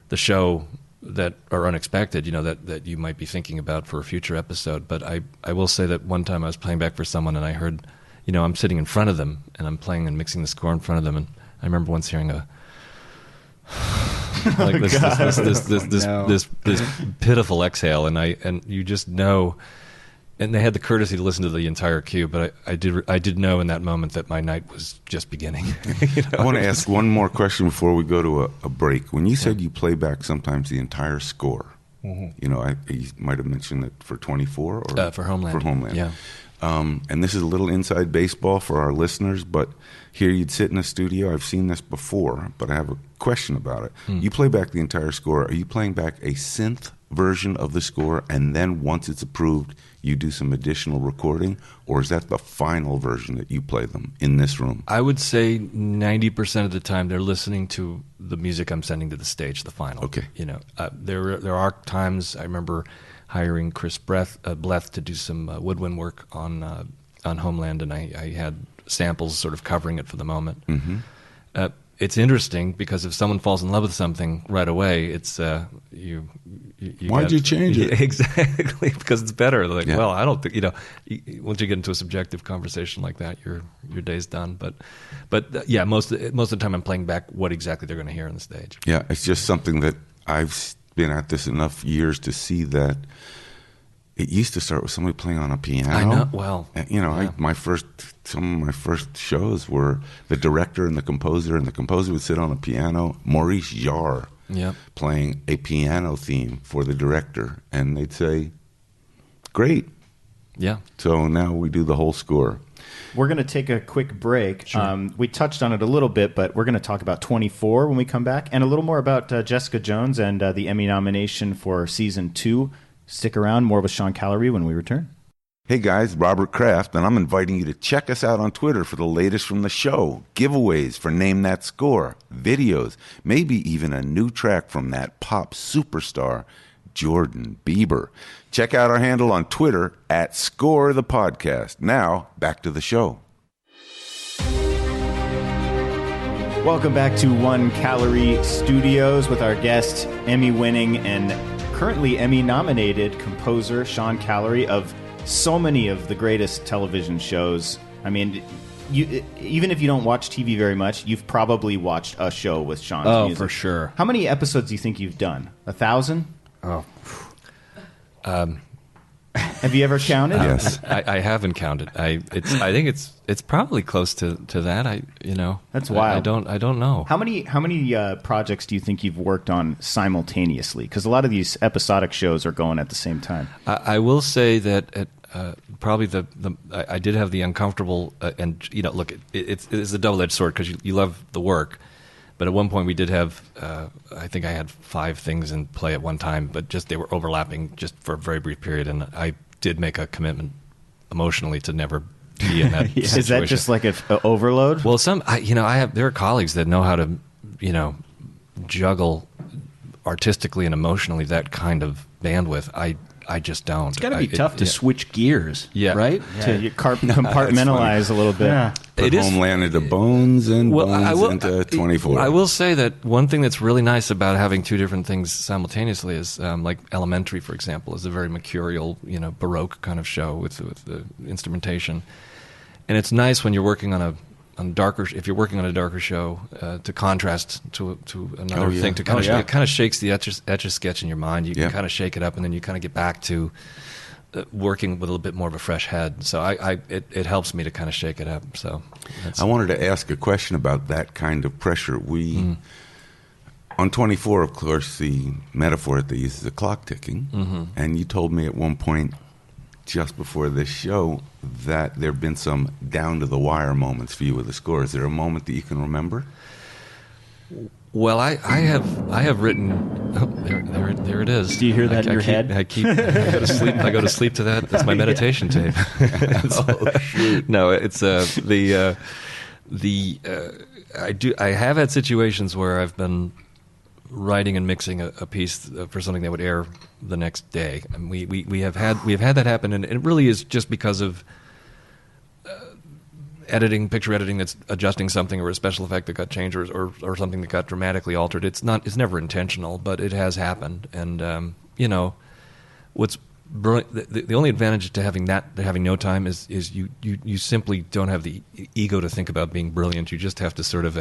the show that are unexpected. That you might be thinking about for a future episode. But I will say that one time I was playing back for someone, and I heard, I'm sitting in front of them, and I'm playing and mixing the score in front of them, and I remember once hearing a like this pitiful exhale, and you just know. And they had the courtesy to listen to the entire cue, but I did know in that moment that my night was just beginning. I want to ask one more question before we go to a break. When you said you play back sometimes the entire score, you might have mentioned that for 24 or for Homeland. For Homeland, yeah. And this is a little inside baseball for our listeners, but here you'd sit in a studio. I've seen this before, but I have a question about it. You play back the entire score. Are you playing back a synth version of the score, and then once it's approved, you do some additional recording, or is that the final version that you play them in this room? I would say 90% of the time they're listening to the music I'm sending to the stage, the final. Okay. There are times I remember hiring Chris Bleth to do some woodwind work on Homeland, and I had samples sort of covering it for the moment. It's interesting because if someone falls in love with something right away, it's you Why'd you change it? Exactly, because it's better. Like, well, I don't think once you get into a subjective conversation like that, your day's done. But yeah, most of the time I'm playing back what exactly they're going to hear on the stage. Yeah, it's just something that I've been at this enough years to see that it used to start with somebody playing on a piano. I know. Well, some of my first shows were the director and the composer would sit on a piano. Maurice Jarre playing a piano theme for the director, and they'd say, "Great." Yeah. So now we do the whole score. We're going to take a quick break. Sure. We touched on it a little bit, but we're going to talk about 24 when we come back, and a little more about Jessica Jones and the Emmy nomination for Season 2. Stick around. More with Sean Callery when we return. Hey guys, Robert Kraft, and I'm inviting you to check us out on Twitter for the latest from the show, giveaways for Name That Score, videos, maybe even a new track from that pop superstar, Jordan Bieber. Check out our handle on Twitter at Score the Podcast. Now, back to the show. Welcome back to One Calorie Studios with our guest, Emmy-winning and currently Emmy-nominated composer Sean Callery of so many of the greatest television shows. I mean, even if you don't watch TV very much, you've probably watched a show with Sean's music. Oh, for sure. How many episodes do you think you've done? 1,000? Oh. Have you ever counted? Yes. I haven't counted. I think it's probably close to that. That's wild. I don't know. How many projects do you think you've worked on simultaneously? Because a lot of these episodic shows are going at the same time. I will say that probably I did have the uncomfortable and look, it's a double-edged sword because you love the work, but at one point we did have I think I had 5 things in play at one time, but just they were overlapping just for a very brief period, and I did make a commitment emotionally to never be in that situation. Is that just like an overload? Well, there are colleagues that know how to juggle artistically and emotionally that kind of bandwidth. I just don't. It's got to be tough to switch gears, right? To compartmentalize a little bit. Yeah. Put Homeland into Bones and Bones into 24. I will say that one thing that's really nice about having 2 different things simultaneously is, like Elementary, for example, is a very mercurial, Baroque kind of show with the instrumentation, and it's nice when you're working on a if you're working on a darker show to contrast to another thing to kind of it kind of shakes the etch-a-sketch in your mind. You can kind of shake it up, and then you kind of get back to working with a little bit more of a fresh head. So it helps me to kind of shake it up. So I wanted to ask a question about that kind of pressure. On 24, of course, the metaphor that they use is a clock ticking, and you told me at one point just before this show that there have been some down-to-the-wire moments for you with the score. Is there a moment that you can remember? Well, I have written. Oh, there it is. Do you hear that in your head? I go to sleep. I go to sleep to that. That's my meditation tape. Shoot. No, it's I have had situations where I've been writing and mixing a piece for something that would air the next day. And we have had that happen, and it really is just because of picture editing that's adjusting something, or a special effect that got changed, or something that got dramatically altered. It's never intentional, but it has happened. And what's brilliant, the only advantage to having no time is you simply don't have the ego to think about being brilliant. You just have to sort of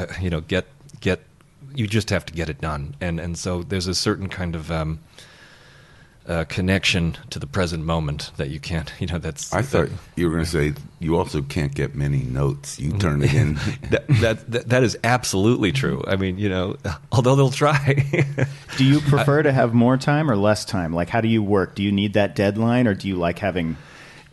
you just have to get it done, and so there's a certain kind of connection to the present moment that you can't. I thought you were going to say you also can't get many notes. You turn it in. that is absolutely true. I mean, although they'll try. Do you prefer to have more time or less time? Like, how do you work? Do you need that deadline, or do you like having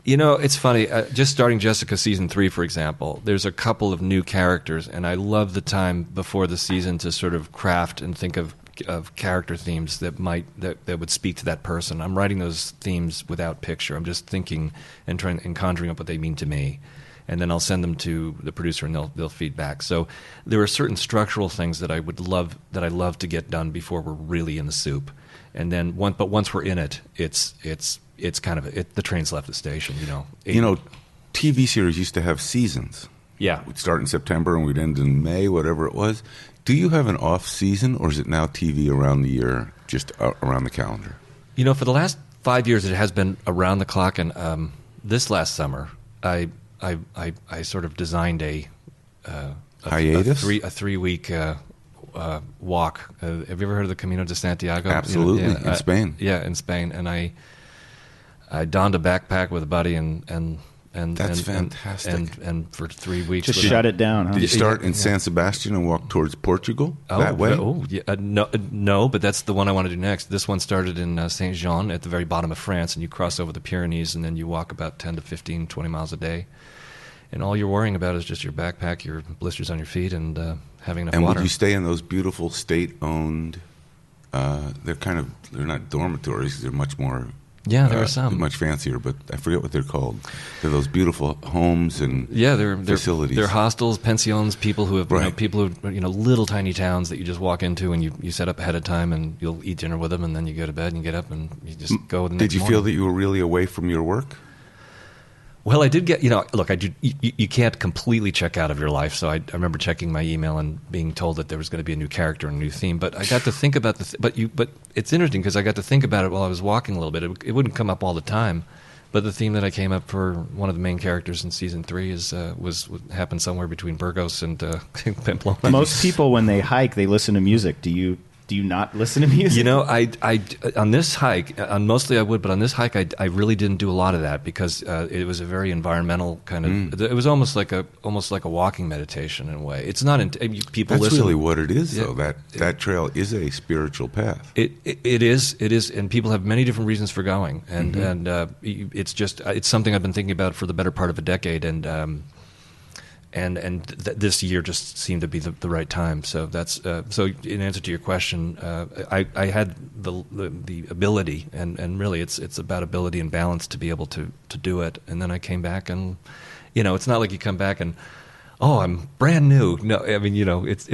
You know, it's funny. Just starting Jessica season 3, for example, there's a couple of new characters, and I love the time before the season to sort of craft and think of character themes that would speak to that person. I'm writing those themes without picture. I'm just thinking and trying and conjuring up what they mean to me, and then I'll send them to the producer, and they'll feed back. So there are certain structural things that I love to get done before we're really in the soup, and then once we're in it, it's kind of the train's left the station. TV series used to have seasons. Yeah, we'd start in September and we'd end in May, whatever it was. Do you have an off season, or is it now TV around the year, just around the calendar? For the last 5 years, it has been around the clock. And this last summer, I sort of designed a hiatus, a 3-week walk. Have you ever heard of the Camino de Santiago? Absolutely, in Spain. Yeah, in Spain. And I donned a backpack with a buddy and that's fantastic. And for 3 weeks, just shut it down. Huh? Did you start in San Sebastian and walk towards Portugal that way? Oh, yeah, no, but that's the one I want to do next. This one started in Saint Jean at the very bottom of France, and you cross over the Pyrenees, and then you walk about 10 to 15, 20 miles a day. And all you're worrying about is just your backpack, your blisters on your feet, and having enough water. And would you stay in those beautiful state-owned? They're not dormitories. They're much more. Yeah, there are some much fancier, but I forget what they're called. They're those beautiful homes and they're facilities. They're hostels, pensions, people who have little tiny towns that you just walk into and you set up ahead of time, and you'll eat dinner with them, and then you go to bed and you get up and you just go the next morning. Did you feel that you were really away from your work? Well, I did get, look, you can't completely check out of your life, so I remember checking my email and being told that there was going to be a new character and a new theme, but I got to think about but it's interesting because I got to think about it while I was walking a little bit. It wouldn't come up all the time, but the theme that I came up for one of the main characters in season 3 happened somewhere between Burgos and Pamplona. Most people, when they hike, they listen to music. Do you not listen to music? I on this hike, mostly I would, but on this hike, I really didn't do a lot of that because it was a very environmental kind of. It was almost like a walking meditation in a way. It's not people. That's listen. Really what it is, though. That trail is a spiritual path. It is, and people have many different reasons for going, and it's something I've been thinking about for the better part of a decade, and this year just seemed to be the right time. So that's so. In answer to your question, I had the ability, and really it's about ability and balance to be able to do it. And then I came back, and it's not like you come back and I'm brand new. No, I mean it's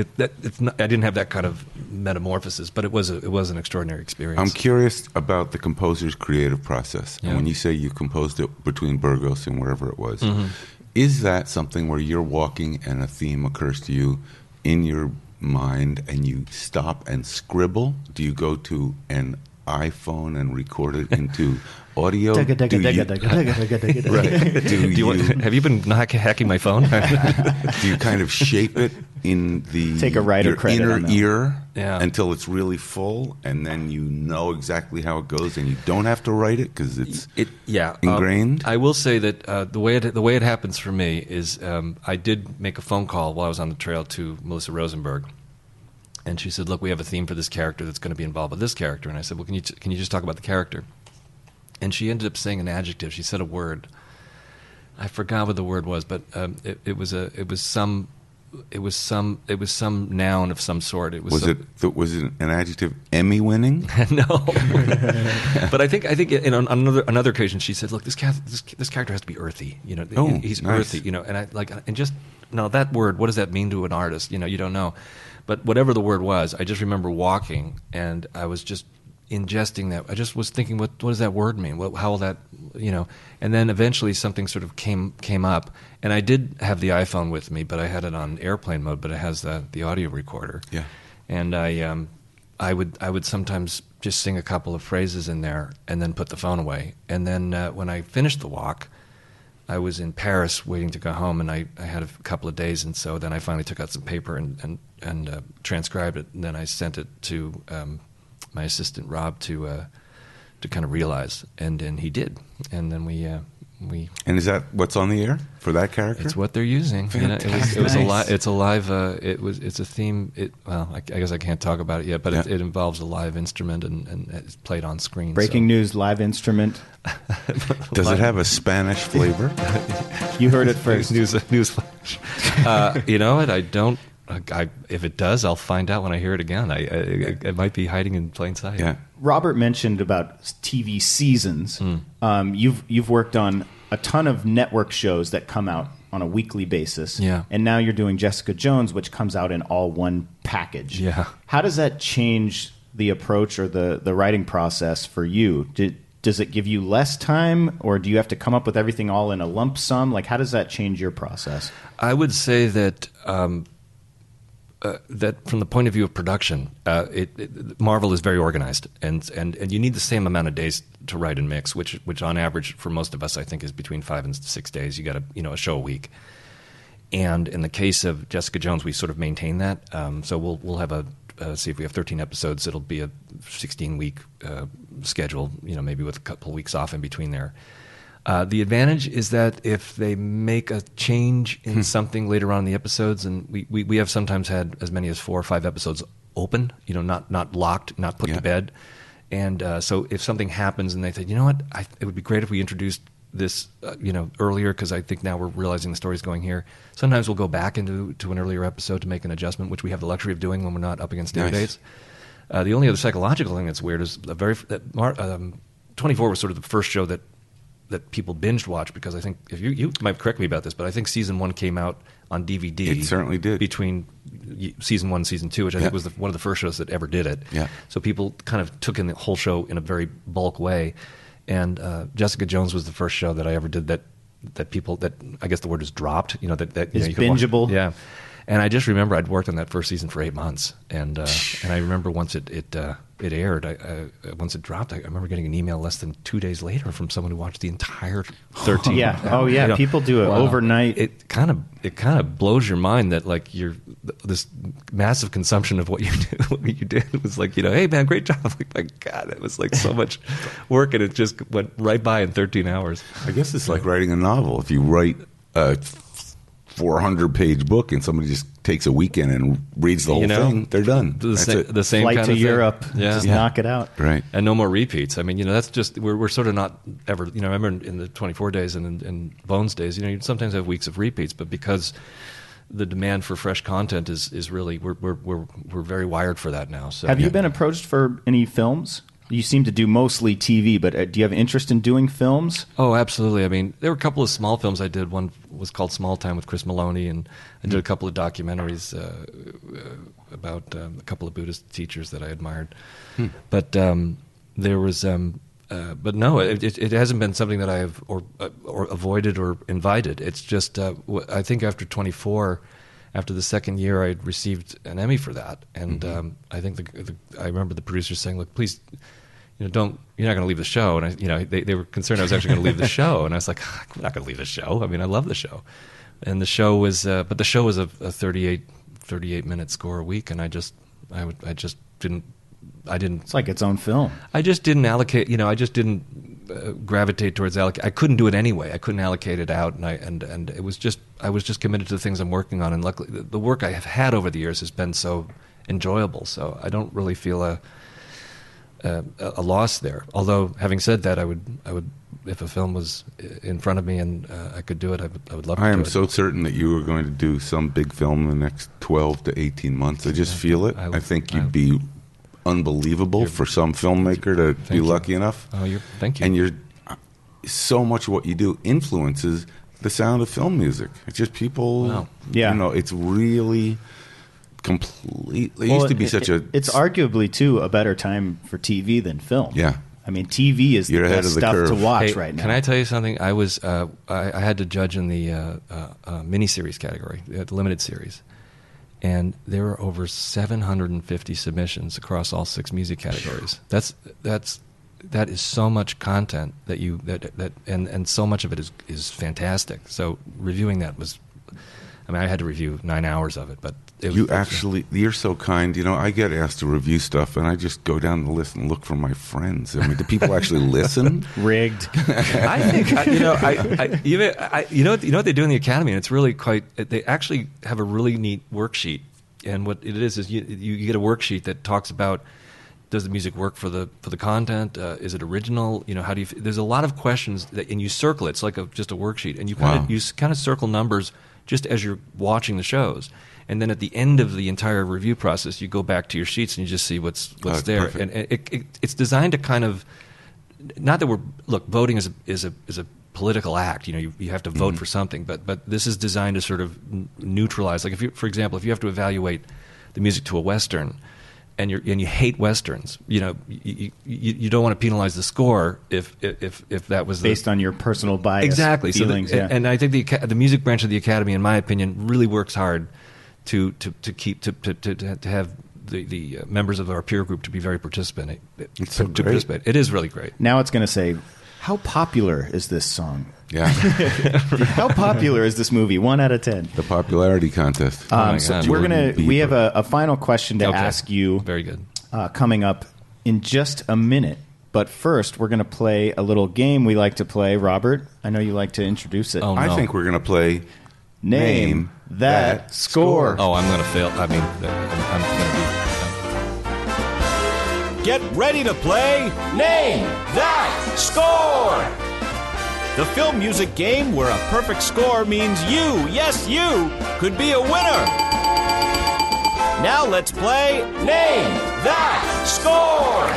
not. I didn't have that kind of metamorphosis, but it was an extraordinary experience. I'm curious about the composer's creative process, and when you say you composed it between Burgos and wherever it was. Mm-hmm. Is that something where you're walking and a theme occurs to you in your mind and you stop and scribble? Do you go to an iPhone and record it into audio? Have you been hacking my phone? Do you kind of shape it in take a writer credit inner ear until it's really full, and then you know exactly how it goes, and you don't have to write it because it's ingrained? I will say that the way it happens for me is I did make a phone call while I was on the trail to Melissa Rosenberg. And she said, "Look, we have a theme for this character that's going to be involved with this character." And I said, "Well, can you just talk about the character?" And she ended up saying an adjective. She said a word. I forgot what the word was, but it was some noun of some sort. Was it an adjective? Emmy winning? No, but I think on another occasion she said, "Look, this character has to be earthy. He's nice. earthy. That word. What does that mean to an artist? You don't know." But whatever the word was, I just remember walking, and I was just ingesting that. I just was thinking, what does that word mean? How will that, And then eventually something sort of came up, and I did have the iPhone with me, but I had it on airplane mode, but it has the audio recorder. Yeah. And I would sometimes just sing a couple of phrases in there, and then put the phone away. And then when I finished the walk, I was in Paris waiting to go home, and I had a couple of days, and so then I finally took out some paper and transcribed it, and then I sent it to my assistant Rob to kind of realize, and then he did, and then we And is that what's on the air for that character? It's what they're using. You know, it was a live. It's a live. It's a theme. I guess I can't talk about it yet, but it involves a live instrument and it's played on screen. Breaking news: live instrument. Does it have a Spanish flavor? You heard it first. Newsflash. You know what? I don't. If it does, I'll find out when I hear it again. It might be hiding in plain sight. Yeah. Robert mentioned about TV seasons. You've worked on a ton of network shows that come out on a weekly basis. Yeah. And now you're doing Jessica Jones, which comes out in all one package. Yeah. How does that change the approach or the writing process for you? Does it give you less time, or do you have to come up with everything all in a lump sum? Like, how does that change your process? I would say that that from the point of view of production, Marvel is very organized, and you need the same amount of days to write and mix, which on average for most of us I think is between 5 and 6 days. You got a show a week, and in the case of Jessica Jones, we sort of maintain that. So we'll have see if we have 13 episodes, it'll be a 16-week schedule, maybe with a couple of weeks off in between there. The advantage is that if they make a change in something later on in the episodes, and we have sometimes had as many as 4 or 5 episodes open, not locked, not put to bed. And so if something happens and they say, you know what, it would be great if we introduced this earlier, because I think now we're realizing the story's going here. Sometimes we'll go back into an earlier episode to make an adjustment, which we have the luxury of doing when we're not up against due dates. The only other psychological thing that's weird is 24 was sort of the first show that people binged watch, because I think, if you might correct me about this, but I think season 1 came out on DVD. It certainly did. Between season 1 and season 2, which I think was one of the first shows that ever did it. Yeah. So people kind of took in the whole show in a very bulk way. And Jessica Jones was the first show that I ever did that I guess the word is dropped. That is you could bingeable. watch. Yeah. And I just remember I'd worked on that first season for 8 months, and I remember once it aired, once it dropped, I remember getting an email less than 2 days later from someone who watched the entire 13. Yeah. Oh yeah. People do it overnight. It kind of blows your mind that like this massive consumption of what you did was like, hey man, great job. Like, my God, it was like so much work, and it just went right by in 13 hours. I guess it's like writing a novel. If you write a 400-page book and somebody just takes a weekend and reads the whole thing, they're done. The same flight kind to of Europe, thing. just knock it out. Right. And no more repeats. I mean, that's just, we're sort of not ever, I remember in the 24 days and in Bones days, you sometimes have weeks of repeats, but because the demand for fresh content is really, we're very wired for that now. So have you been approached for any films? You seem to do mostly TV, but do you have interest in doing films? Oh, absolutely. I mean, there were a couple of small films I did. One was called Small Time with Chris Maloney, and I did a couple of documentaries about a couple of Buddhist teachers that I admired. But there was, but no, it hasn't been something that I have or avoided or invited. It's just, I think after 24. After the second year, I received an Emmy for that, and I think I remember the producers saying, "Look, please, you're not going to leave the show." And they were concerned I was actually going to leave the show, and I was like, "I'm not going to leave the show. I mean, I love the show." And the show was, but the show was a 38-minute score a week, and I just didn't. It's like its own film. I just didn't allocate. I just didn't gravitate towards allocate. I couldn't do it anyway. I couldn't allocate it out, and it was just, I was just committed to the things I'm working on, and luckily the work I have had over the years has been so enjoyable. So I don't really feel a loss there. Although having said that, I would if a film was in front of me and I could do it, I would love to. I am do it. so certain that you are going to do some big film in the next 12 to 18 months. I just feel it. I think you'd be unbelievable for some filmmaker to be lucky enough. Oh, thank you. And so much of what you do influences the sound of film music. It's just people. Wow. Yeah. It's really completely. It used to be such a. It's arguably too a better time for TV than film. Yeah. I mean, TV is the best stuff to watch right now. Can I tell you something? I was I had to judge in the miniseries category, the limited series. And there were over 750 submissions across all 6 music categories. That is so much content and so much of it is fantastic. So reviewing that was, I had to review 9 hours of it, but You're so kind. I get asked to review stuff, and I just go down the list and look for my friends. I mean, do people actually listen? Rigged. I think you know what they do in the Academy, and it's really quite. They actually have a really neat worksheet, and what it is you get a worksheet that talks about. Does the music work for the content? Is it original? How do you? There's a lot of questions and you circle it. It's like just a worksheet, and you kind of circle numbers just as you're watching the shows, and then at the end of the entire review process, you go back to your sheets and you just see what's there. Perfect. And it's designed to kind of not that voting is a political act. You have to vote for something, but this is designed to sort of neutralize. Like for example, if you have to evaluate the music to a Western. And you hate westerns, you don't want to penalize the score if that was based on your personal bias, exactly. Feelings, and I think the music branch of the Academy, in my opinion, really works hard to have the members of our peer group to be very participant. Participate. It is really great. Now it's going to say, how popular is this song? Yeah. How popular is this movie? 1 out of 10. The popularity contest. So we have a final question to ask you. Very good. Coming up in just a minute. But first, we're going to play a little game we like to play. Robert, I know you like to introduce it. Oh, no. I think we're going to play Name That Score. Oh, I'm going to fail. I mean, I'm going to be... Get ready to play Name That Score! The film music game where a perfect score means you, yes you, could be a winner. Now let's play Name That Score!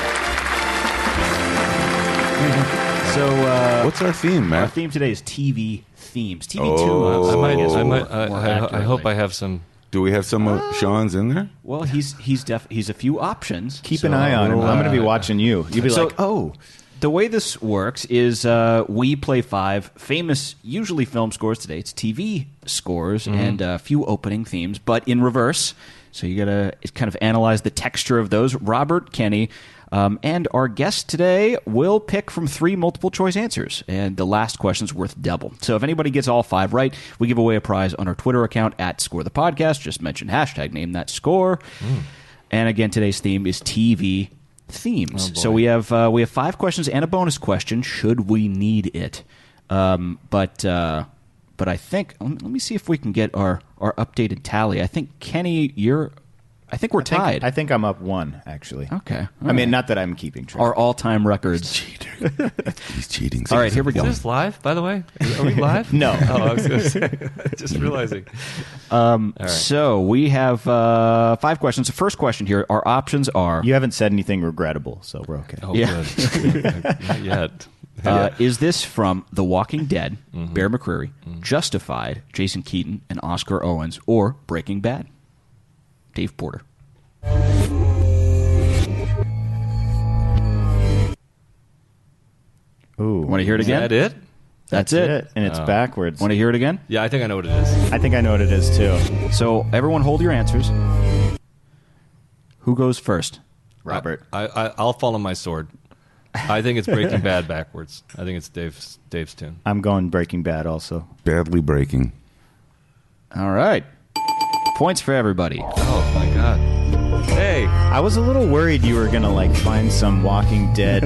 So, what's our theme, Matt? Our theme today is TV themes. TV Oh. I hope I have some... Do we have some of Sean's in there? Well, he's a few options. Keep an eye on him. I'm going to be watching you. You'll be like, oh... The way this works is we play 5 famous, usually film scores. Today it's TV scores and a few opening themes, but in reverse. So you got to kind of analyze the texture of those. Robert, Kenny, and our guest today will pick from 3 multiple-choice answers, and the last question's worth double. So if anybody gets all 5 right, we give away a prize on our Twitter account @ScoreThePodcast. Just mention hashtag Name That Score. And again, today's theme is TV themes. So we have 5 questions and a bonus question should we need it. But I think let me see if we can get our updated tally. I think Kenny, I think we're tied. I think I'm up 1 actually. Okay. I mean, not that I'm keeping track. Our all-time records. He's cheating. All right, here we go. Is this live, by the way? Are we live? No. Oh, I was going to say. Just realizing. Right. So we have 5 questions. The first question here, our options are... You haven't said anything regrettable, so we're okay. Oh, Yeah. good. Not yet. Is this from The Walking Dead, Bear McCreary, Justified, Jason Keaton, and Oscar Owens, or Breaking Bad? Dave Porter. Ooh. Want to hear it again? Is that it? That's it. And it's backwards. Want to hear it again? Yeah, I think I know what it is. I think I know what it is, too. So everyone hold your answers. Who goes first? Robert. I'll follow my sword. I think it's Breaking Bad backwards. I think it's Dave's tune. I'm going Breaking Bad also. Badly breaking. All right. Points for everybody. Oh, my God. Hey. I was a little worried you were going to find some Walking Dead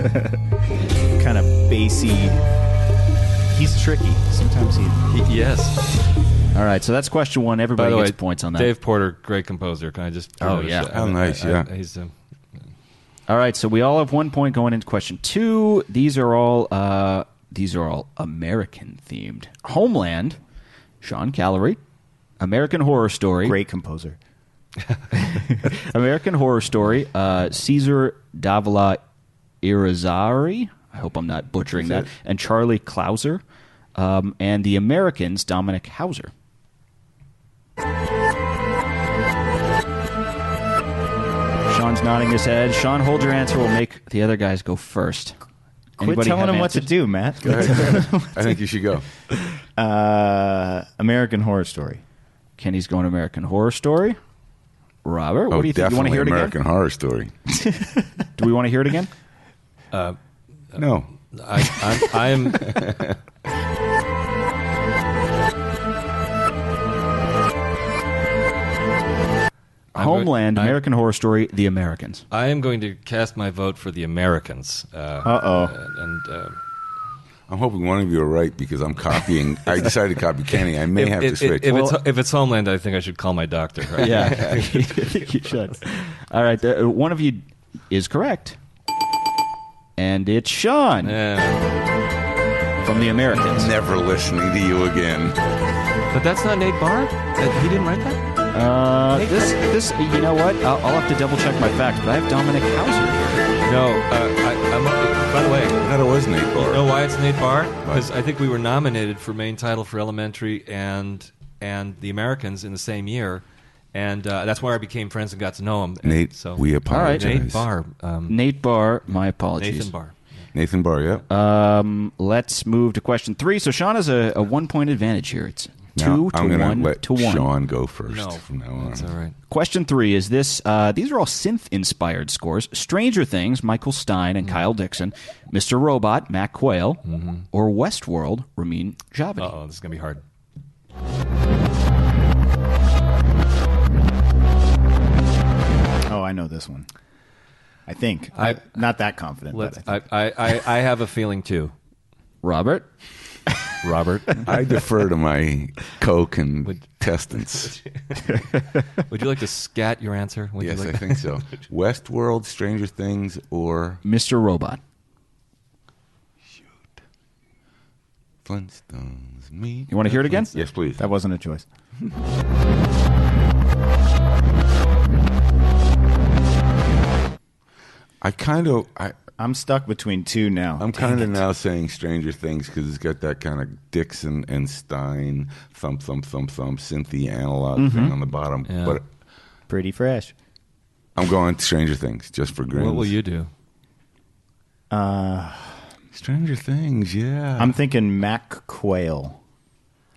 kind of bassy. He's tricky. Sometimes he... Yes. All right, so that's question 1. Everybody By the gets way, points on that. Dave Porter, great composer. Can I just... Oh, yeah. How nice, yeah. He's... All right, so we all have 1 point going into question 2. These are all American themed. Homeland, Sean Callery. American Horror Story. Great composer. American Horror Story. Cesar Davila Irizarry. I hope I'm not butchering that. And Charlie Clouser. And The Americans, Dominic Hauser. Sean's nodding his head. Sean, hold your answer. We'll make the other guys go first. Quit Anybody telling have him what to answers? do, Matt. Go ahead. I think you should go. American Horror Story. Kenny's going American Horror Story. Robert, what do you think? You want to hear it American Horror Story. again? Do we want to hear it again? No. I'm Homeland, American Horror Story, The Americans. I am going to cast my vote for The Americans. I'm hoping one of you are right because I'm copying. I decided to copy Kenny. I may have to switch. If it's Homeland, I think I should call my doctor. Right? Yeah, I think you should. All right, one of you is correct. And it's Sean from The Americans. Never listening to you again. But that's not Nate Barr? He didn't write that? This, you know what? I'll have to double check my facts, but I have Dominic Hauser here. No, by the way, I thought it was Nate Barr. You know why it's Nate Barr? Because I think we were nominated for main title for Elementary and The Americans in the same year, and that's why I became friends and got to know him. Nate, so, we apologize. All right, Nate Barr. Nate Barr, my apologies. Nathan Barr. Nathan Barr, yeah. Let's move to question 3. So Sean has a 1-point advantage here. It's 2 to 1 to 1. Sean go first from now on. That's all right. Question 3 is this. These are all synth-inspired scores. Stranger Things, Michael Stein and Kyle Dixon. Mr. Robot, Matt Quayle. Or Westworld, Ramin Djawadi. Uh-oh, this is going to be hard. Oh, I know this one. I think. I'm not that confident. But I have a feeling, too. Robert? I defer to my Coke and intestines. Would you like to scat your answer? Yes, I think so. Westworld, Stranger Things, or Mr. Robot. Shoot. Flintstones. Me. You want to hear it again? Yes, please. That wasn't a choice. I'm stuck between 2 now. I'm kind of now saying Stranger Things because it's got that kind of Dixon and Stein thump, thump, thump, thump, synthy analog thing on the bottom. Yeah. But Pretty fresh. I'm going Stranger Things just for grins. What will you do? Stranger Things, yeah. I'm thinking Mac Quayle.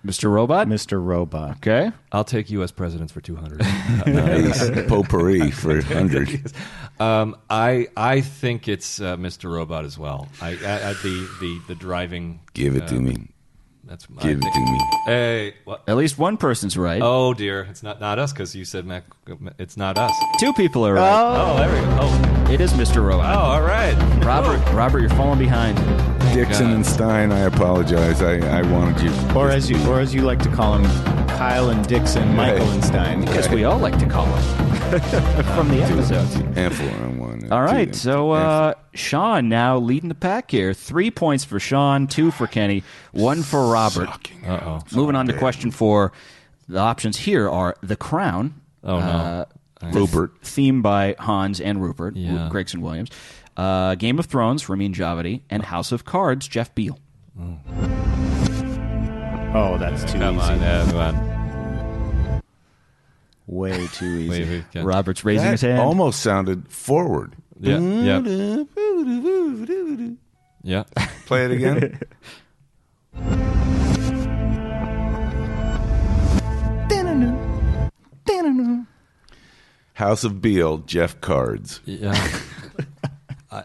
Mr. Robot? Mr. Robot. Okay. I'll take U.S. presidents for 200. Nice. Potpourri for 100. I think it's Mr. Robot as well. The driving. Give it to me. Give it to me. Hey, what? At least one person's right. Oh dear, it's not us because you said Mac. It's not us. 2 people are right. Oh, there we go. Oh, It is Mr. Robot. oh, all right. Robert, you're falling behind. Dixon and Stein, I apologize. I wanted you. Or as you like to call him, Kyle and Dixon, Michael and Stein. Because we all like to call him. From the episodes. Handful on one. All right, so Sean now leading the pack here. 3 points for Sean, 2 for Kenny, 1 for Robert. Uh-oh. Moving on to question 4. The options here are The Crown. Oh, no. Rupert. Theme by Hans and Rupert, Yeah. Gregson Williams. Game of Thrones, Ramin Djawadi. And House of Cards, Jeff Beal. Oh, that's too Come easy. on, come on. Way too easy. Wait. Robert's raising his hand. Almost sounded forward. Yeah. Yeah. Play it again. House of Beal, Jeff Cards. Yeah.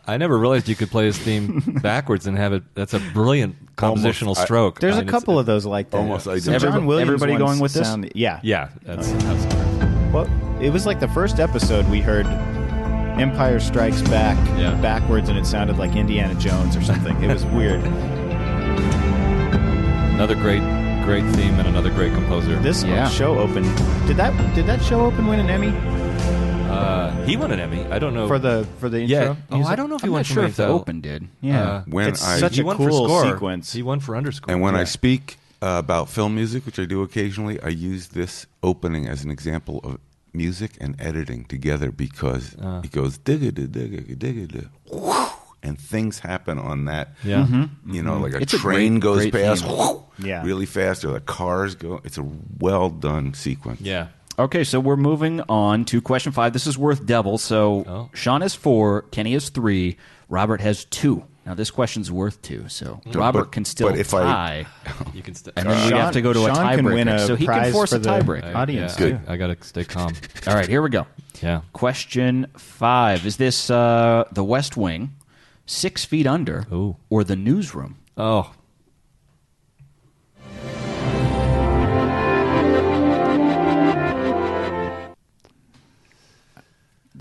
I never realized you could play his theme backwards and have it. That's a brilliant compositional stroke. There's a couple of those like that. Almost Some identical. John Williams Everybody ones going with this? sound- Yeah. Yeah, that's Well, it was like the first episode we heard Empire Strikes Back backwards, and it sounded like Indiana Jones or something. It was weird. another great theme and another great composer. This show opened. Did that show open win an Emmy He won an Emmy. I don't know for the intro? Oh, I don't know if he I'm won not for sure main if the title. Open did. Yeah. When It's I such He a won for cool score. sequence. He won for underscore. And when I speak about film music, which I do occasionally, I use this opening as an example of music and editing together because it goes digga digga digga and things happen on that. Yeah. You know, like a It's a train goes great past Yeah. really fast, or the cars go. It's a well done sequence. Yeah. Okay, so we're moving on to question 5. This is worth double. So Sean has 4, Kenny has 3, Robert has 2. Now this question's worth 2, so Robert can still but if tie. You can still. And then we have to go to a Sean can win tiebreaker. a So he can prize force for a the tiebreaker. audience. Good. I got to stay calm. All right, here we go. Yeah. Question 5. Is this The West Wing, 6 Feet Under, Ooh. or The Newsroom? Oh.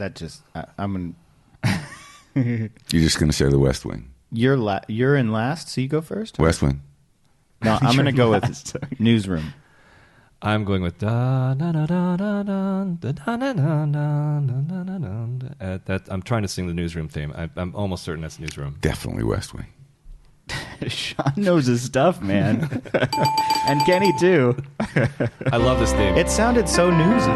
that just I'm. You're just going to say The West Wing. You're in last, so you go first. West Wing. No, I'm going to go with Newsroom. I'm going with da da da da da da da da da da da da. That I'm trying to sing the Newsroom theme. I'm almost certain that's Newsroom. Definitely West Wing. Sean knows his stuff, man. And Kenny, too. I love this theme. It sounded so newsy.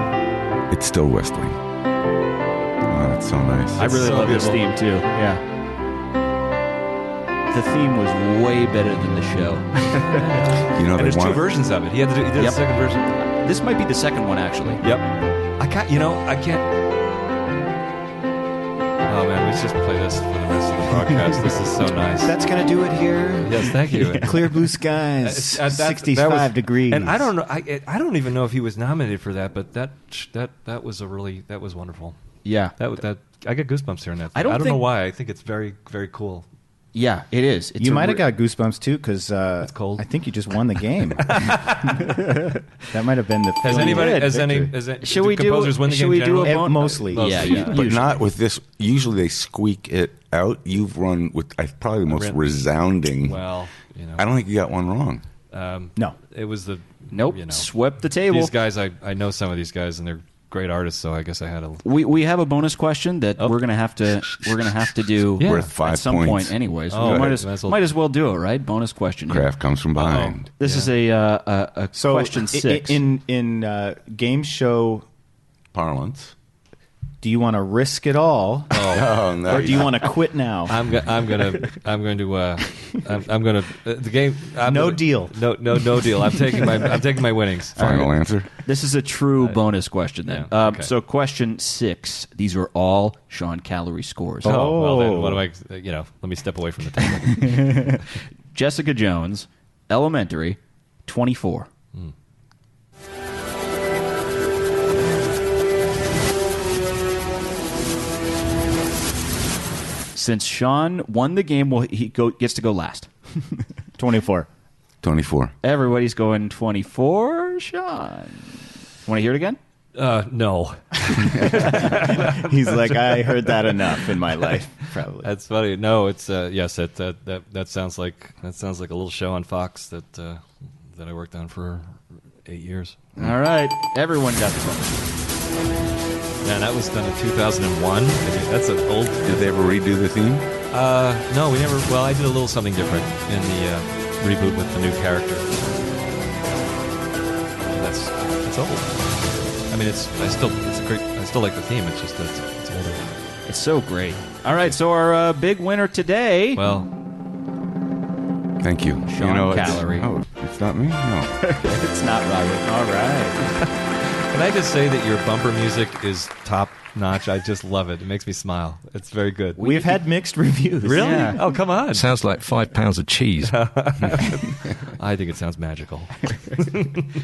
It's still West Wing. Oh, that's so nice. I really love this theme, too. Yeah. The theme was way better than the show. You know, and there's two versions of it. He did a second version. This might be the second one, actually. Yep. I can't. Oh man, let's just play this for the rest of the broadcast. This is so nice. That's going to do it here. Yes, thank you. Clear blue skies, 65 degrees. And I don't know. I don't even know if he was nominated for that, but that was wonderful. Yeah, that I get goosebumps hearing that. I don't know why. I think it's very, very cool. Yeah, it is. You might have got goosebumps too because it's cold. I think you just won the game. That might have been the. Has anybody? Should we do? Composers win the game? Should we do a mostly? Yeah. But not with this. Usually they squeak it out. You've run with probably the most resounding. Well, I don't think you got one wrong. No, it was the nope. Swept the table. These guys, I know some of these guys, and they're great artists, so I guess I had a. We have a bonus question that we're gonna have to do worth 5 at some points. point, anyways. Oh, we might as well do it, right? Bonus question. Kraft comes from behind. This is a question 6 in game show parlance. Do you want to risk it all, no. or do you want to quit now? I'm going to the game. No deal. No deal. I'm taking my winnings. Final answer. This is a true bonus question then. Yeah, okay. So question 6. These are all Sean Callery scores. Oh, well then, what do I? Let me step away from the table. Jessica Jones, Elementary, 24. Since Sean won the game, he gets to go last. 24. 24. Everybody's going 24. Sean, want to hear it again? No. He's like, I heard that enough in my life. Probably. That's funny. No, it's yes. That sounds like a little show on Fox that I worked on for 8 years. All right, everyone got the bonus. Man, that was done in 2001. That's an old. Did they ever redo the theme? No, we never. Well, I did a little something different in the reboot with the new character. That's old. I mean, it's great. I still like the theme. It's just that it's older. It's so great. All right, so our big winner today. Well, thank you, Sean Callery. It's not me. No, it's not Robert. All right. Can I just say that your bumper music is top notch? I just love it. It makes me smile. It's very good. We've had mixed reviews. Really? Yeah. Oh, come on. Sounds like 5 pounds of cheese. I think it sounds magical.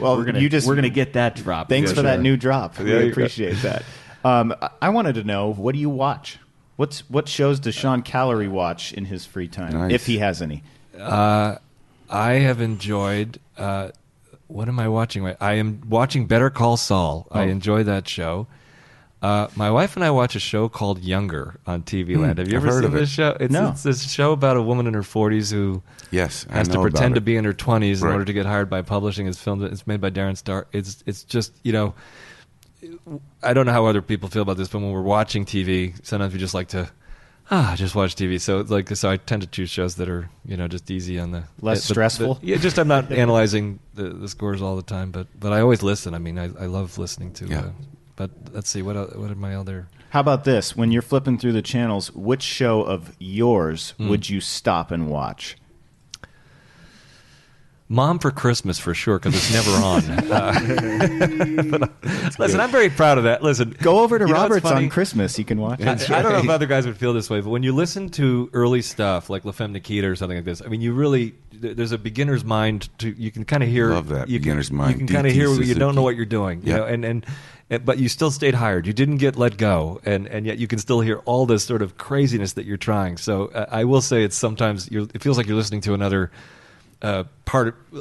Well, we're gonna get that drop. Thanks for that new drop. Yeah, We appreciate that. I wanted to know, what do you watch? What shows does Sean Callery watch in his free time, Nice. if he has any? I have enjoyed. What am I watching? I am watching Better Call Saul. I enjoy that show. My wife and I watch a show called Younger on TV Land. Have you ever heard seen of this it. show? It's this show about a woman in her 40s who yes, has I to know pretend about to it. be in her 20s in Right. order to get hired by publishing. It's filmed. It's made by Darren Star. It's just, I don't know how other people feel about this, but when we're watching TV, sometimes we just like to just watch TV. So I tend to choose shows that are just easy on the Less stressful? Just I'm not analyzing the scores all the time, but I always listen. I mean, I love listening to. Yeah. But let's see, what are my other? How about this? When you're flipping through the channels, which show of yours would you stop and watch? Mom for Christmas for sure, because it's never on. Listen, I'm very proud of that. Listen, Go over to you know what's Roberts funny? on Christmas. You can watch it. I don't know if other guys would feel this way, but when you listen to early stuff like La Femme Nikita or something like this, I mean, you really there's a beginner's mind. You can kind of hear. Love that, you beginner's can, mind. You can kind of hear. DT You don't know Suzuki. what you're doing. Yeah. And but you still stayed hired. You didn't get let go, and yet you can still hear all this sort of craziness that you're trying. So I will say it's sometimes it feels like you're listening to another an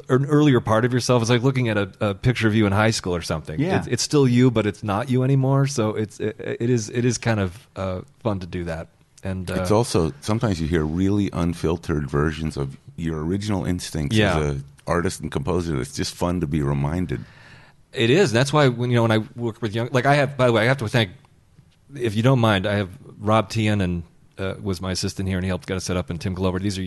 earlier part of yourself. It's like looking at a picture of you in high school or something. Yeah. It's still you, but it's not you anymore. So it is kind of fun to do that. And it's also sometimes you hear really unfiltered versions of your original instincts as an artist and composer. It's just fun to be reminded. It is. That's why when I work with young, like I have. By the way, I have to thank, if you don't mind, I have Rob Tian and was my assistant here, and he helped get us set up. And Tim Callery. These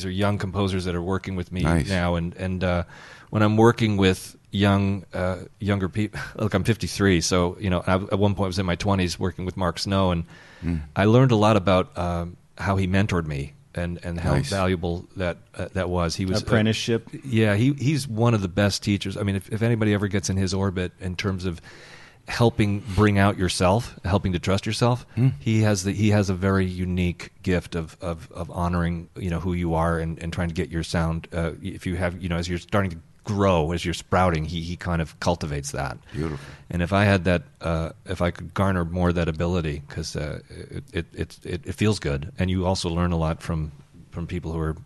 are young composers that are working with me now. And when I'm working with younger people, look, I'm 53, so at one point I was in my 20s working with Mark Snow, and I learned a lot about how he mentored me. And how valuable that was. He was apprenticeship. He's one of the best teachers. I mean, if anybody ever gets in his orbit in terms of helping bring out yourself, helping to trust yourself, he has a very unique gift of honoring who you are and trying to get your sound. If you have as you're starting to grow, as you're sprouting, he kind of cultivates that. Beautiful. And if I had that, if I could garner more of that ability, because it feels good, and you also learn a lot from people who are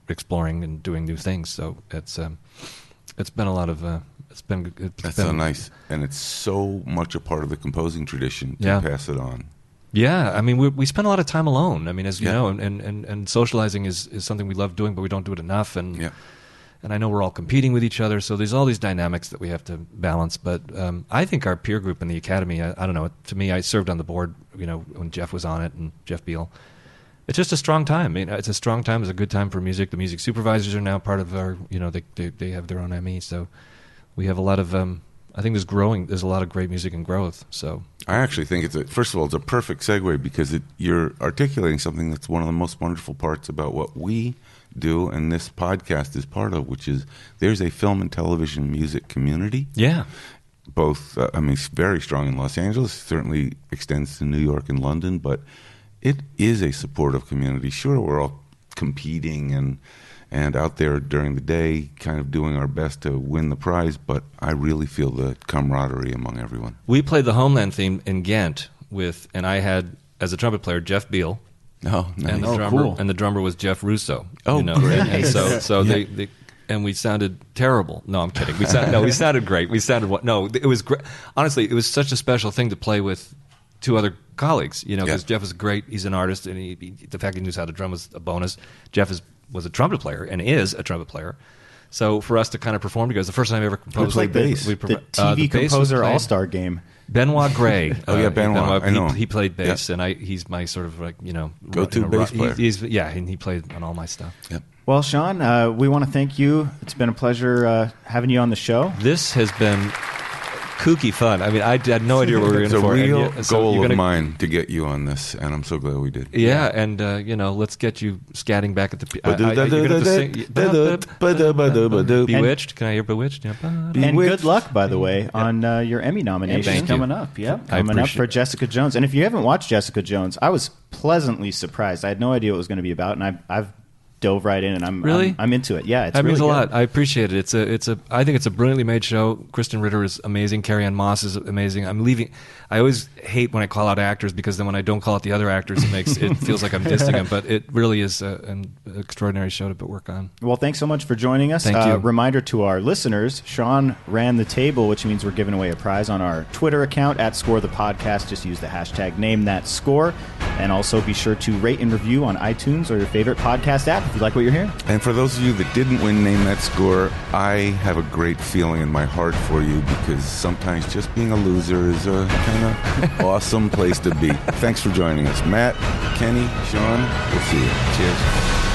exploring and doing new things. So it's been a lot of That's so nice, and it's so much a part of the composing tradition to pass it on. Yeah, I mean, we spend a lot of time alone. I mean, as you know, and socializing is something we love doing, but we don't do it enough. And I know we're all competing with each other, so there's all these dynamics that we have to balance. But I think our peer group in the Academy, I don't know, to me, I served on the board, when Jeff was on it, and Jeff Beal. It's just a strong time. I mean, it's a strong time. It's a good time for music. The music supervisors are now part of our, they have their own Emmy. So we have a lot of, I think there's a lot of great music and growth. So I actually think first of all, it's a perfect segue because you're articulating something that's one of the most wonderful parts about what we do, and this podcast is part of, which is there's a film and television music community. Yeah. Both, it's very strong in Los Angeles, certainly extends to New York and London, but it is a supportive community. Sure, we're all competing and out there during the day kind of doing our best to win the prize, but I really feel the camaraderie among everyone. We played the Homeland theme in Ghent and I had, as a trumpet player, Jeff Beal. Oh, nice. And the drummer was Jeff Russo. Oh, great. And so they and we sounded terrible. No, I'm kidding. We sounded great. We sounded it was great. Honestly, it was such a special thing to play with two other colleagues, because Jeff is great. He's an artist, and the fact he knows how to drum was a bonus. Jeff was a trumpet player and is a trumpet player. So for us to kind of perform together, the first time I ever composed. Who played bass? The TV Composer All-Star Game. Benoit Gray. Benoit. I know. He played bass, and he's my sort of go-to bass player. And he played on all my stuff. Yep. Well, Sean, we want to thank you. It's been a pleasure having you on the show. This has been kooky fun. I mean, I had no idea what we were in for. It's a real goal of mine to get you on this, and I'm so glad we did. Yeah, and let's get you scatting back at the. Bewitched. Can I hear Bewitched? Yeah. And good luck, by the way, on your Emmy nomination coming up. Yeah, coming up for Jessica Jones. And if you haven't watched Jessica Jones, I was pleasantly surprised. I had no idea what it was going to be about, and I've dove right in, and I'm into it. Yeah, that means really a lot. I appreciate it. I think it's a brilliantly made show. Kristen Ritter is amazing. Carrie-Anne Moss is amazing. I'm leaving. I always hate when I call out actors, because then when I don't call out the other actors, it feels like I'm dissing them. But it really is an extraordinary show to work on. Well, thanks so much for joining us. Thank you. Reminder to our listeners: Sean ran the table, which means we're giving away a prize on our Twitter account at Score the Podcast. Just use the hashtag #NameThatScore, and also be sure to rate and review on iTunes or your favorite podcast app if you like what you're hearing. And for those of you that didn't win Name That Score, I have a great feeling in my heart for you, because sometimes just being a loser is a kind of awesome place to be. Thanks for joining us. Matt, Kenny, Sean, we'll see you. Cheers.